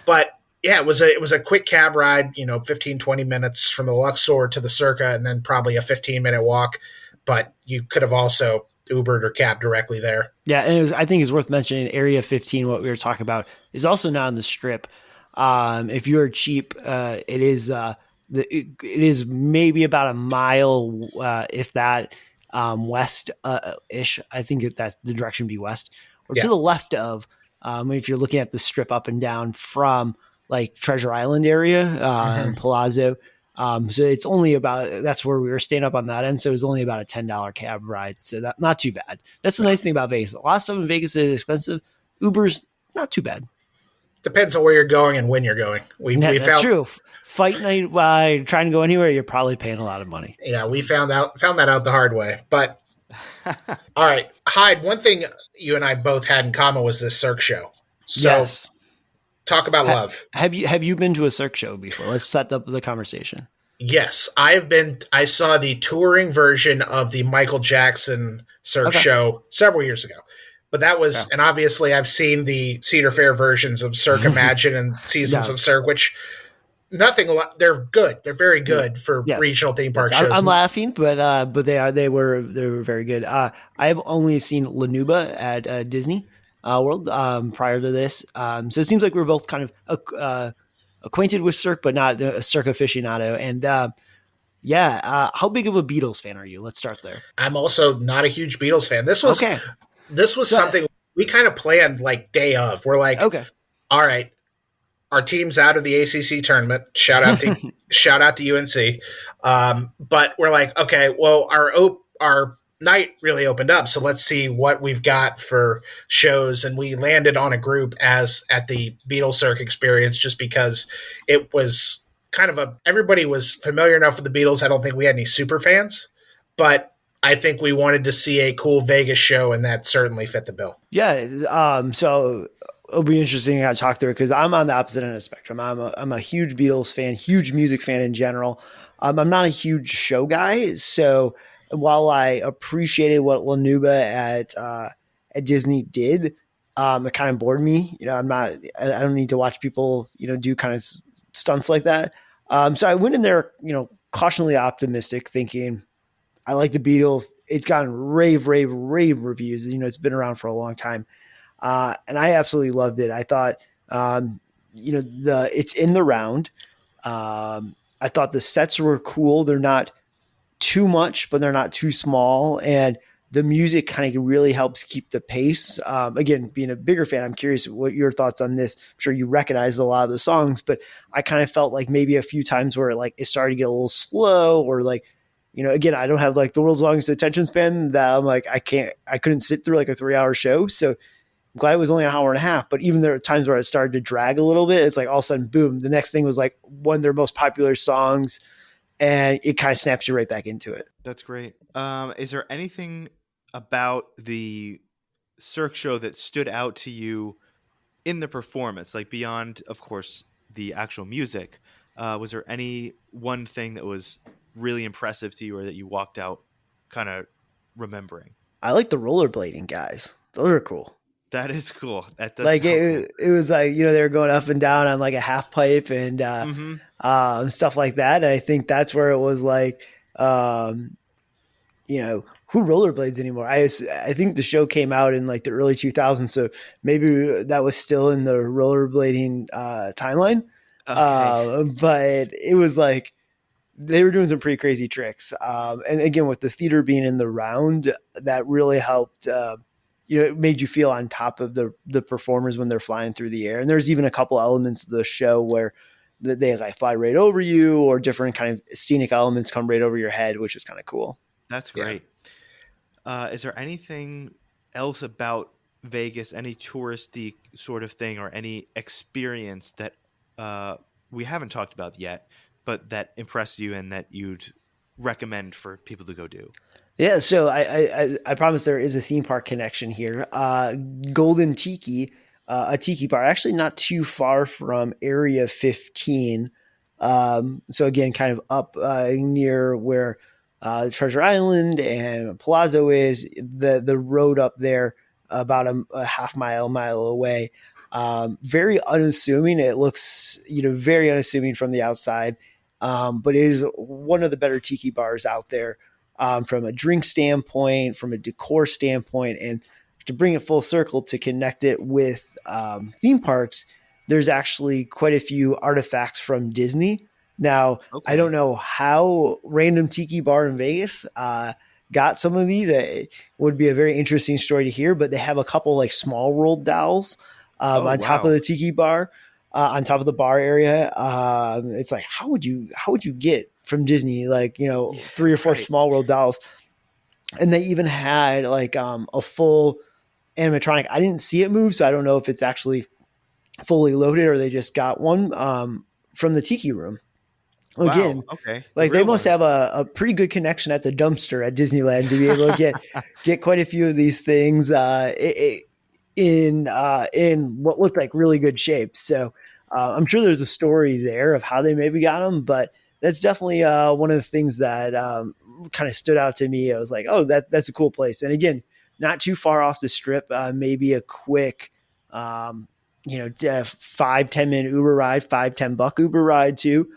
But yeah, it was a quick cab ride, 15, 20 minutes from the Luxor to the Circa and then probably a 15-minute walk. But you could have also Ubered or cabbed directly there. Yeah, and I think it's worth mentioning Area 15, what we were talking about, is also not on the Strip. If you're cheap, it is maybe about a mile, if that, west ish. I think that the direction would be west or to the left of. If you're looking at the Strip up and down from like Treasure Island area, Palazzo. So it's only that's where we were staying up on that end. So it was only about a $10 cab ride. So that not too bad. That's the nice thing about Vegas. A lot of stuff in Vegas is expensive. Uber's not too bad. Depends on where you're going and when you're going. That's true. Fight night, while trying to go anywhere, you're probably paying a lot of money. Yeah, we found that out the hard way. But all right, Hyde, one thing you and I both had in common was this Cirque show. So yes. Talk about love. Have you been to a Cirque show before? Let's set up the conversation. Yes, I saw the touring version of the Michael Jackson Cirque show several years ago. But that was, and obviously I've seen the Cedar Fair versions of Cirque Imagine and Seasons of Cirque, which they're good. They're very good for regional theme park shows. I'm laughing, but they were very good. I have only seen Lanuba at Disney World prior to this. So it seems like we're both kind of acquainted with Cirque, but not a Cirque aficionado. And how big of a Beatles fan are you? Let's start there. I'm also not a huge Beatles fan. This was something we kind of planned like day of. We're like, okay, all right, our team's out of the ACC tournament. Shout out to UNC. But we're like, okay, well, our night really opened up, so let's see what we've got for shows. And we landed on a group as at the Beatles Cirque experience, just because it was kind of everybody was familiar enough with the Beatles. I don't think we had any super fans, but I think we wanted to see a cool Vegas show, and that certainly fit the bill. Yeah. So it'll be interesting to talk through it because I'm on the opposite end of the spectrum. I'm a huge Beatles fan, huge music fan in general. I'm not a huge show guy. So while I appreciated what Lanuba at Disney did, it kind of bored me. I don't need to watch people, do kind of stunts like that. So I went in there, cautiously optimistic, thinking, I like the Beatles. It's gotten rave reviews. It's been around for a long time. And I absolutely loved it. I thought, it's in the round. I thought the sets were cool. They're not too much, but they're not too small. And the music kind of really helps keep the pace. Again, being a bigger fan, I'm curious what your thoughts on this. I'm sure you recognized a lot of the songs, but I kind of felt like maybe a few times where it started to get a little slow or again, I don't have the world's longest attention span that I'm I couldn't sit through a 3-hour show. So I'm glad it was only an hour and a half, but even there are times where it started to drag a little bit. It's all of a sudden, boom, the next thing was one of their most popular songs, and it kind of snaps you right back into it. That's great. Is there anything about the Cirque show that stood out to you in the performance, beyond, of course, the actual music? Was there any one thing that was really impressive to you or that you walked out kind of remembering? I like the rollerblading guys. Those are cool. That is cool. That does it was they were going up and down on a half pipe and stuff like that. And I think that's where it was who rollerblades anymore? I think the show came out in the early 2000s, so maybe that was still in the rollerblading timeline. Okay. But it was they were doing some pretty crazy tricks. And again, with the theater being in the round, that really helped. It made you feel on top of the performers when they're flying through the air. And there's even a couple elements of the show where they like fly right over you, or different kind of scenic elements come right over your head, which is kind of cool. That's great. Yeah. Is there anything else about Vegas, any touristy sort of thing, or any experience that we haven't talked about yet, but that impressed you and that you'd recommend for people to go do? Yeah, so I promise there is a theme park connection here. Golden Tiki, a tiki bar, actually not too far from Area 15. So again, kind of up near where Treasure Island and Palazzo is. The road up there, about a half mile away. Very unassuming. It looks very unassuming from the outside, but it is one of the better tiki bars out there. From a drink standpoint, from a decor standpoint, and to bring it full circle to connect it with theme parks, there's actually quite a few artifacts from Disney. Now, I don't know how Random Tiki Bar in Vegas got some of these. It would be a very interesting story to hear, but they have a couple like Small World dolls on top of the Tiki Bar, on top of the bar area. It's like, how would you get from Disney, like, 3 or 4 Small World dolls? And they even had like a full animatronic. I didn't see it move, so I don't know if it's actually fully loaded or they just got one from the Tiki Room. Again, like they must have a pretty good connection at the dumpster at Disneyland to be able to get quite a few of these things in what looked like really good shape. So I'm sure there's a story there of how they maybe got them, but that's definitely one of the things that kind of stood out to me. I was like, oh, that's a cool place. And again, not too far off the strip, maybe a quick, 5-10 minute Uber ride, $5-10 Uber ride too,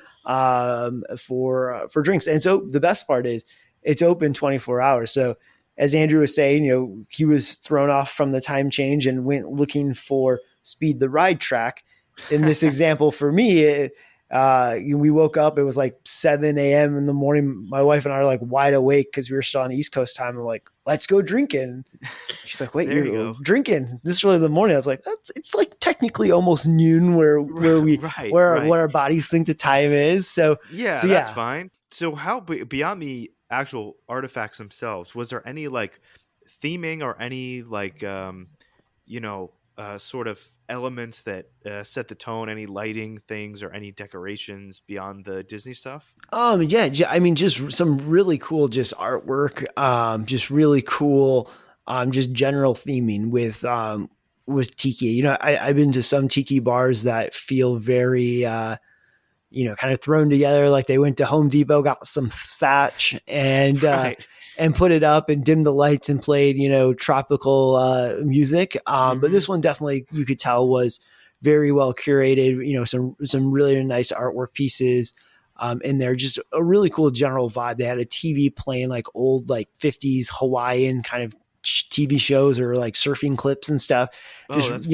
for drinks. And so the best part is it's open 24 hours. So as Andrew was saying, he was thrown off from the time change and went looking for Speed the Ride track. In this example for me, we woke up, it was like 7 a.m. in the morning. My wife and I are like wide awake because we were still on East Coast time. I'm like, let's go drinking. She's like, wait, you're drinking this early in the morning? I was like, it's like technically almost noon where our bodies think the time is. So that's fine. So how beyond the actual artifacts themselves, was there any like theming or any like sort of elements that set the tone, any lighting things or any decorations beyond the Disney stuff? I mean, just some really cool, just artwork, just really cool, just general theming with tiki. I've been to some tiki bars that feel very, kind of thrown together. Like they went to Home Depot, got some thatch and, and put it up and dimmed the lights and played, tropical music. But this one definitely, you could tell, was very well curated, some really nice artwork pieces in there. Just a really cool general vibe. They had a TV playing like old, like 50s Hawaiian kind of TV shows or like surfing clips and stuff. Just,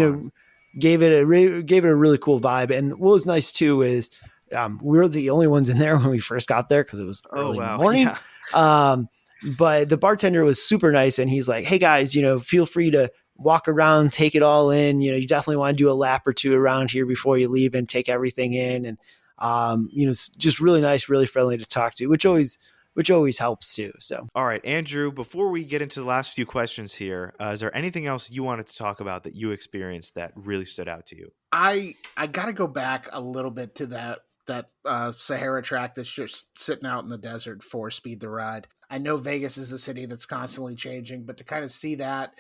gave it a really cool vibe. And what was nice too is we were the only ones in there when we first got there because it was early in the morning. Yeah. But the bartender was super nice and he's like, hey guys, feel free to walk around, take it all in. You definitely want to do a lap or two around here before you leave and take everything in. And, it's just really nice, really friendly to talk to, which always helps too. So, all right, Andrew, before we get into the last few questions here, is there anything else you wanted to talk about that you experienced that really stood out to you? I got to go back a little bit to that Sahara track that's just sitting out in the desert for Speed the Ride. I know Vegas is a city that's constantly changing, but to kind of see that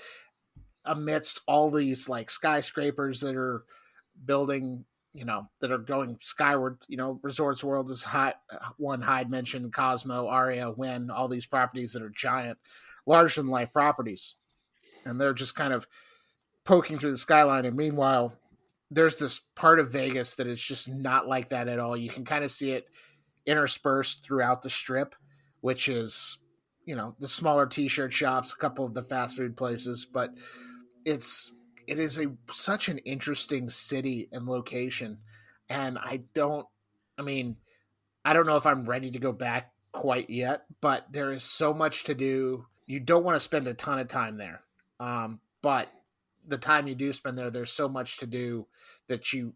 amidst all these like skyscrapers that are building, that are going skyward, Resorts World is hot. One Hyde mentioned, Cosmo, Aria, Wynn, all these properties that are giant, larger than life properties. And they're just kind of poking through the skyline. And meanwhile, there's this part of Vegas that is just not like that at all. You can kind of see it interspersed throughout the strip, which is, the smaller t-shirt shops, a couple of the fast food places, but it is such an interesting city and location. And I don't know if I'm ready to go back quite yet, but there is so much to do. You don't want to spend a ton of time there. But the time you do spend there, there's so much to do that you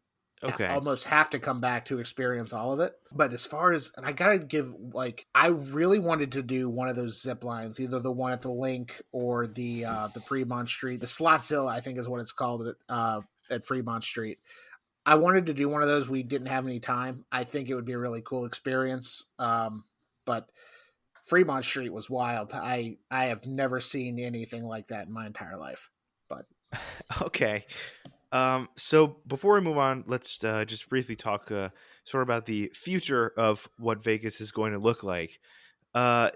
almost have to come back to experience all of it. But as far as, and I gotta give, like, I really wanted to do one of those zip lines, either the one at the Link or the Fremont Street, the Slotzilla, I think is what it's called at Fremont Street. I wanted to do one of those. We didn't have any time. I think it would be a really cool experience. But Fremont Street was wild. I have never seen anything like that in my entire life. But okay. So before we move on, let's just briefly talk sort of about the future of what Vegas is going to look like. Do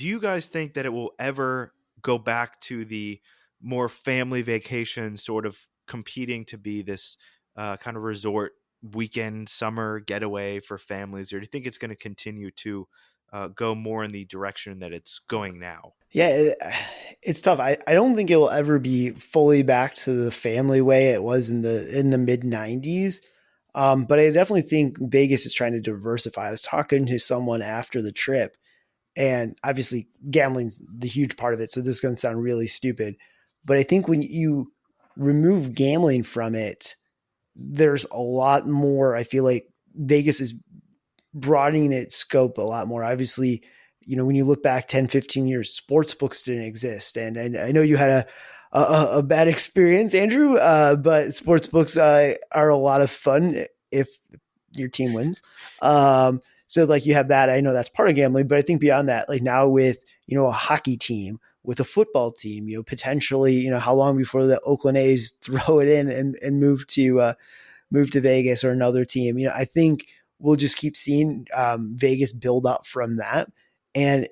you guys think that it will ever go back to the more family vacation sort of competing to be this kind of resort weekend summer getaway for families, or do you think it's going to continue to go more in the direction that it's going now? Yeah, it's tough. I don't think it will ever be fully back to the family way it was in the mid 90s. But I definitely think Vegas is trying to diversify. I was talking to someone after the trip, and obviously gambling's the huge part of it. So this is going to sound really stupid, but I think when you remove gambling from it, there's a lot more. I feel like Vegas is broadening its scope a lot more. Obviously, when you look back 10, 15 years, sports books didn't exist. And I know you had a bad experience, Andrew, but sports books are a lot of fun if your team wins. So like you have that, I know that's part of gambling, but I think beyond that, like now with, a hockey team, with a football team, potentially, how long before the Oakland A's throw it in and move to Vegas or another team. I think we'll just keep seeing Vegas build up from that. And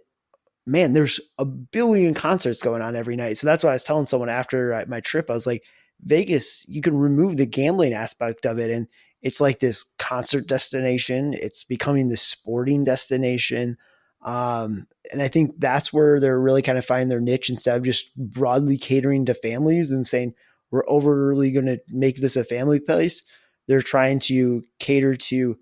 man, there's a billion concerts going on every night. So that's why I was telling someone after my trip, I was like, Vegas, you can remove the gambling aspect of it, and it's like this concert destination. It's becoming this sporting destination. And I think that's where they're really kind of finding their niche instead of just broadly catering to families and saying, we're overly going to make this a family place. They're trying to cater to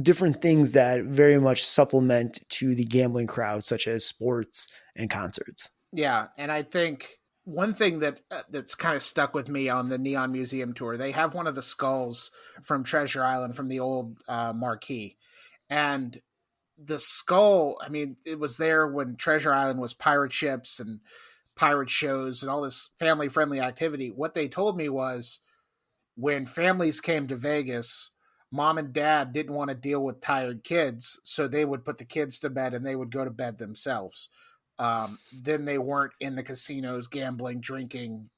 different things that very much supplement to the gambling crowd, such as sports and concerts. Yeah, and I think one thing that's kind of stuck with me on the Neon Museum tour, they have one of the skulls from Treasure Island from the old marquee. And the skull, I mean, it was there when Treasure Island was pirate ships and pirate shows and all this family-friendly activity. What they told me was when families came to Vegas, mom and dad didn't want to deal with tired kids, so they would put the kids to bed and they would go to bed themselves. Then they weren't in the casinos gambling, drinking,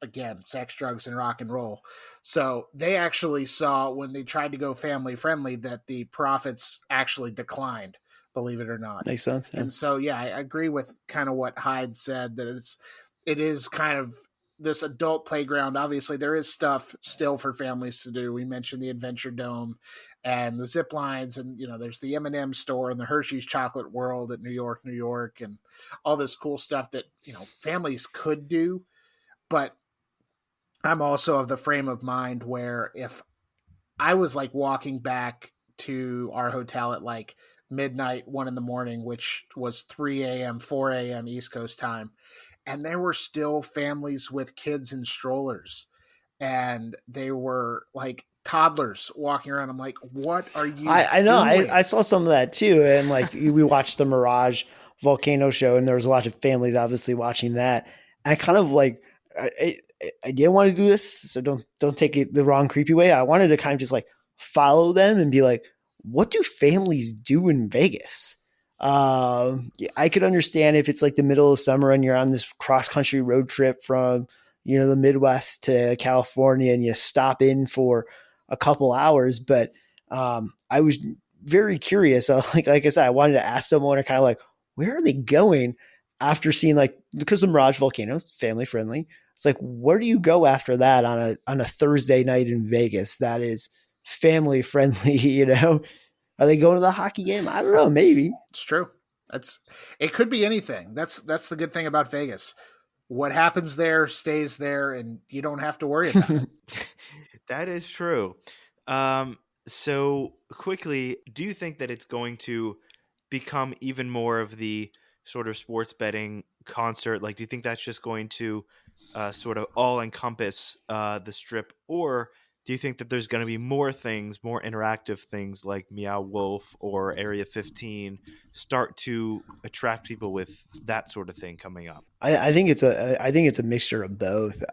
again, sex, drugs, and rock and roll. So they actually saw when they tried to go family friendly that the profits actually declined, believe it or not. Makes sense. Yeah. And so, yeah, I agree with kind of what Hyde said, that it is kind of this adult playground. Obviously there is stuff still for families to do. We mentioned the Adventure Dome and the zip lines, and there's the M&M store and the Hershey's Chocolate World at New York, and all this cool stuff that families could do. But I'm also of the frame of mind where if I was like walking back to our hotel at like midnight, 1 a.m, which was 3 a.m, 4 a.m. East Coast time, and there were still families with kids in strollers, and they were like toddlers walking around. I'm like, what are you I know. doing? I saw some of that too. And like we watched the Mirage volcano show, and there was a lot of families obviously watching that. I kind of like, I didn't want to do this, so don't take it the wrong creepy way. I wanted to kind of just like follow them and be like, what do families do in Vegas? I could understand if it's like the middle of summer and you're on this cross country road trip from, the Midwest to California, and you stop in for a couple hours. But, I was very curious. Like I said, I wanted to ask someone kind of like, where are they going after seeing, like, because the Mirage volcano is family friendly. It's like, where do you go after that on a Thursday night in Vegas that is family friendly? Are they going to the hockey game? I don't know. Maybe it's true. It could be anything. That's the good thing about Vegas. What happens there stays there, and you don't have to worry about it. That is true. So quickly, do you think that it's going to become even more of the sort of sports betting concert? Like, do you think that's just going to sort of all encompass the strip, or do you think that there's going to be more things, more interactive things like Meow Wolf or Area 15 start to attract people with that sort of thing coming up? I think it's a mixture of both.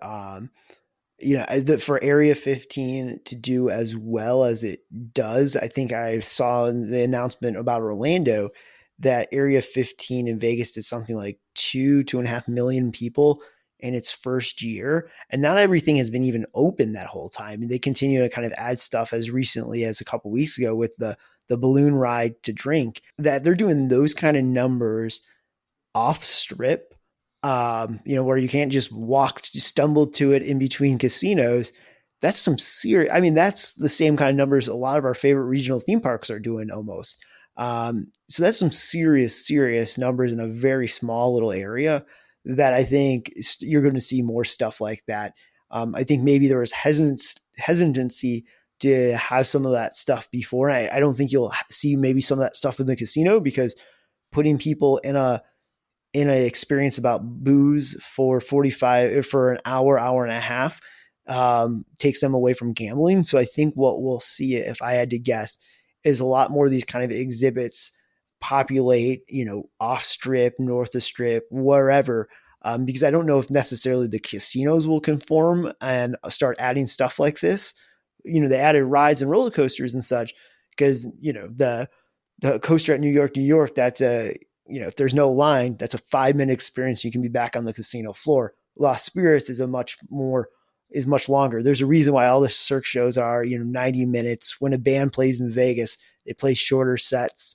For Area 15 to do as well as it does, I think I saw in the announcement about Orlando that Area 15 in Vegas did something like 2.5 million people in its first year. And not everything has been even open that whole time. And they continue to kind of add stuff as recently as a couple weeks ago with the balloon ride to drink, that they're doing those kind of numbers off strip, where you can't just stumble to it in between casinos. That's some serious, that's the same kind of numbers a lot of our favorite regional theme parks are doing almost. So that's some serious numbers in a very small little area that I think you're going to see more stuff like that. I think maybe there was hesitancy to have some of that stuff before. I don't think you'll see maybe some of that stuff in the casino, because putting people in an experience about booze for an hour and a half takes them away from gambling. So I think what we'll see, if I had to guess, is a lot more of these kind of exhibits populate, off strip, north of strip, wherever. Because I don't know if necessarily the casinos will conform and start adding stuff like this. They added rides and roller coasters and such, because, the coaster at New York, that's if there's no line, that's a 5-minute experience. You can be back on the casino floor. Lost Spirits is much longer. There's a reason why all the Cirque shows are, 90 minutes. When a band plays in Vegas, they play shorter sets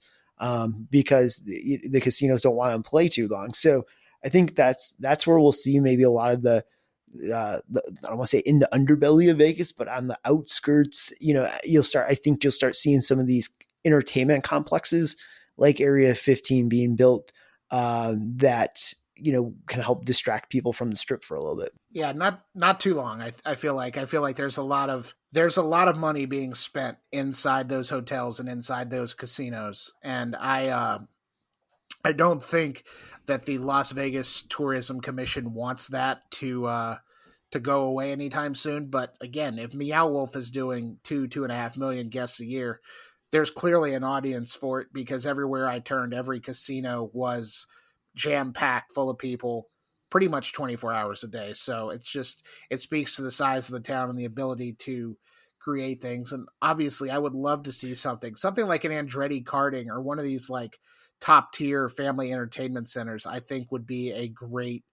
because the casinos don't want them to play too long. So I think that's where we'll see maybe a lot of the I don't want to say in the underbelly of Vegas, but on the outskirts, you'll start seeing some of these entertainment complexes like Area 15 being built that can help distract people from the strip for a little bit. Yeah, not too long. I feel like there's a lot of money being spent inside those hotels and inside those casinos, and I don't think that the Las Vegas Tourism Commission wants that to go away anytime soon. But again, if Meow Wolf is doing 2.5 million guests a year, there's clearly an audience for it, because everywhere I turned, every casino was jam-packed full of people pretty much 24 hours a day. So it speaks to the size of the town and the ability to create things. And obviously I would love to see something like an Andretti karting or one of these like top tier family entertainment centers. I think would be a great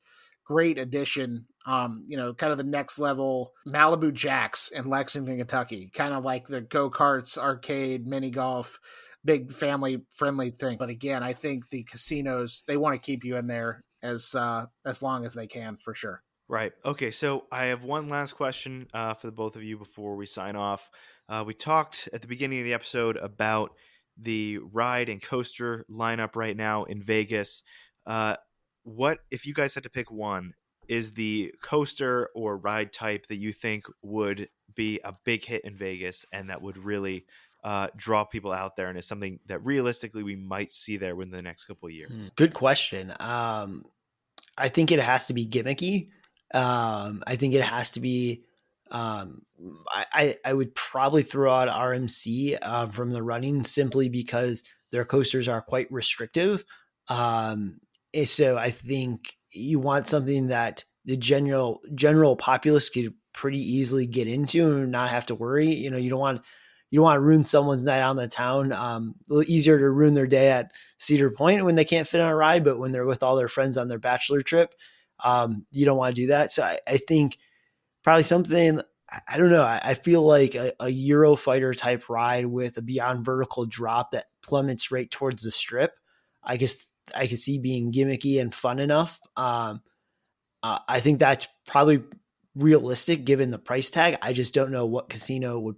addition. Kind of the next level Malibu Jacks in Lexington, Kentucky, kind of like the go-karts, arcade, mini golf, big family friendly thing. But again, I think the casinos, they want to keep you in there as long as they can, for sure. Right. Okay. So I have one last question for the both of you before we sign off. We talked at the beginning of the episode about the ride and coaster lineup right now in Vegas. What, if you guys had to pick one, is the coaster or ride type that you think would be a big hit in Vegas and that would really draw people out there, and is something that realistically we might see there within the next couple of years? Good question. I think it has to be gimmicky. I think it has to be. I would probably throw out RMC from the running, simply because their coasters are quite restrictive. So I think you want something that the general populace could pretty easily get into and not have to worry. You don't want to ruin someone's night out in the town. A little easier to ruin their day at Cedar Point when they can't fit on a ride, but when they're with all their friends on their bachelor trip, you don't want to do that. So I think probably something, I don't know. I feel like a Eurofighter type ride with a beyond vertical drop that plummets right towards the strip. I guess I could see being gimmicky and fun enough. I think that's probably realistic given the price tag. I just don't know what casino would,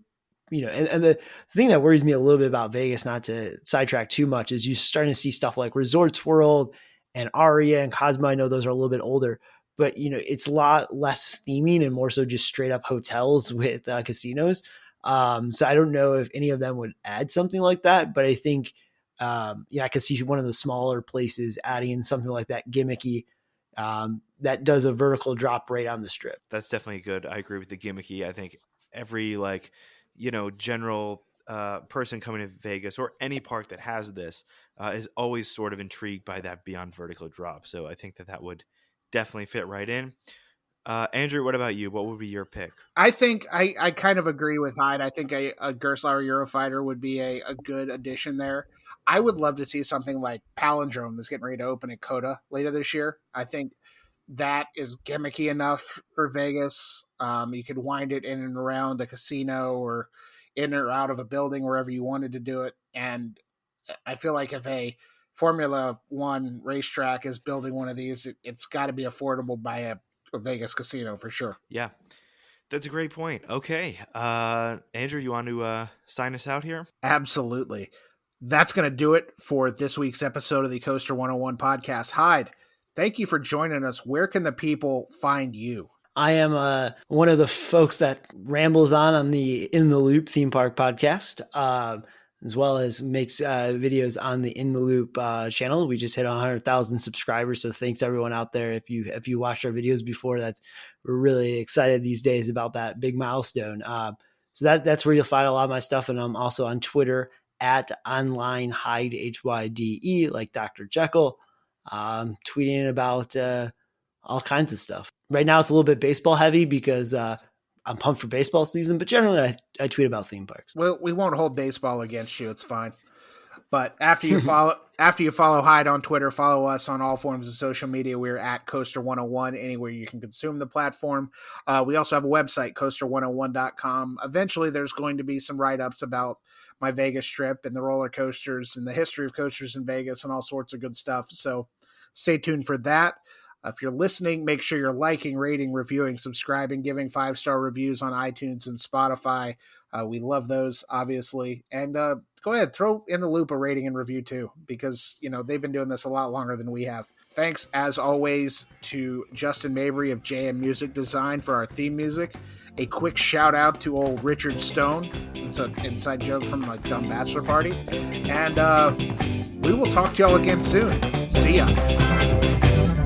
and the thing that worries me a little bit about Vegas, not to sidetrack too much, is you're starting to see stuff like Resorts World and Aria and Cosmo. I know those are a little bit older, but it's a lot less theming and more so just straight up hotels with casinos. So I don't know if any of them would add something like that, but I think, I could see one of the smaller places adding in something like that gimmicky, that does a vertical drop right on the strip. That's definitely good. I agree with the gimmicky. I think every general person coming to Vegas or any park that has this is always sort of intrigued by that beyond vertical drop. So I think that would definitely fit right in. Andrew, what about you? What would be your pick? I think I kind of agree with Hyde. I think a Gerstlauer Eurofighter would be a good addition there. I would love to see something like Palindrome that's getting ready to open at Coda later this year. I think that is gimmicky enough for Vegas. You could wind it in and around a casino or in or out of a building, wherever you wanted to do it. And I feel like if a Formula One racetrack is building one of these, it's got to be affordable by a Vegas casino for sure. Yeah, that's a great point. Okay. Andrew, you want to sign us out here? Absolutely. That's going to do it for this week's episode of the Coaster 101 podcast. Hyde, thank you for joining us. Where can the people find you? I am one of the folks that rambles on the In the Loop theme park podcast, as well as makes videos on the In the Loop channel. We just hit 100,000 subscribers, so thanks everyone out there. If you watched our videos before, we're really excited these days about that big milestone. So that's where you'll find a lot of my stuff, and I'm also on Twitter at online Hyde, HYDE, like Dr. Jekyll, tweeting about all kinds of stuff. Right now it's a little bit baseball heavy because I'm pumped for baseball season, but generally I tweet about theme parks. Well, we won't hold baseball against you. It's fine. But after you follow Hyde on Twitter, follow us on all forms of social media. We're at Coaster101, anywhere you can consume the platform. We also have a website, Coaster101.com. Eventually there's going to be some write-ups about my Vegas trip and the roller coasters and the history of coasters in Vegas and all sorts of good stuff. So stay tuned for that. If you're listening, make sure you're liking, rating, reviewing, subscribing, giving 5-star reviews on iTunes and Spotify. We love those, obviously. And go ahead, throw In the Loop a rating and review too, because they've been doing this a lot longer than we have. Thanks, as always, to Justin Mabry of JM Music Design for our theme music. A quick shout out to old Richard Stone. It's an inside joke from a dumb bachelor party. And we will talk to y'all again soon. See ya.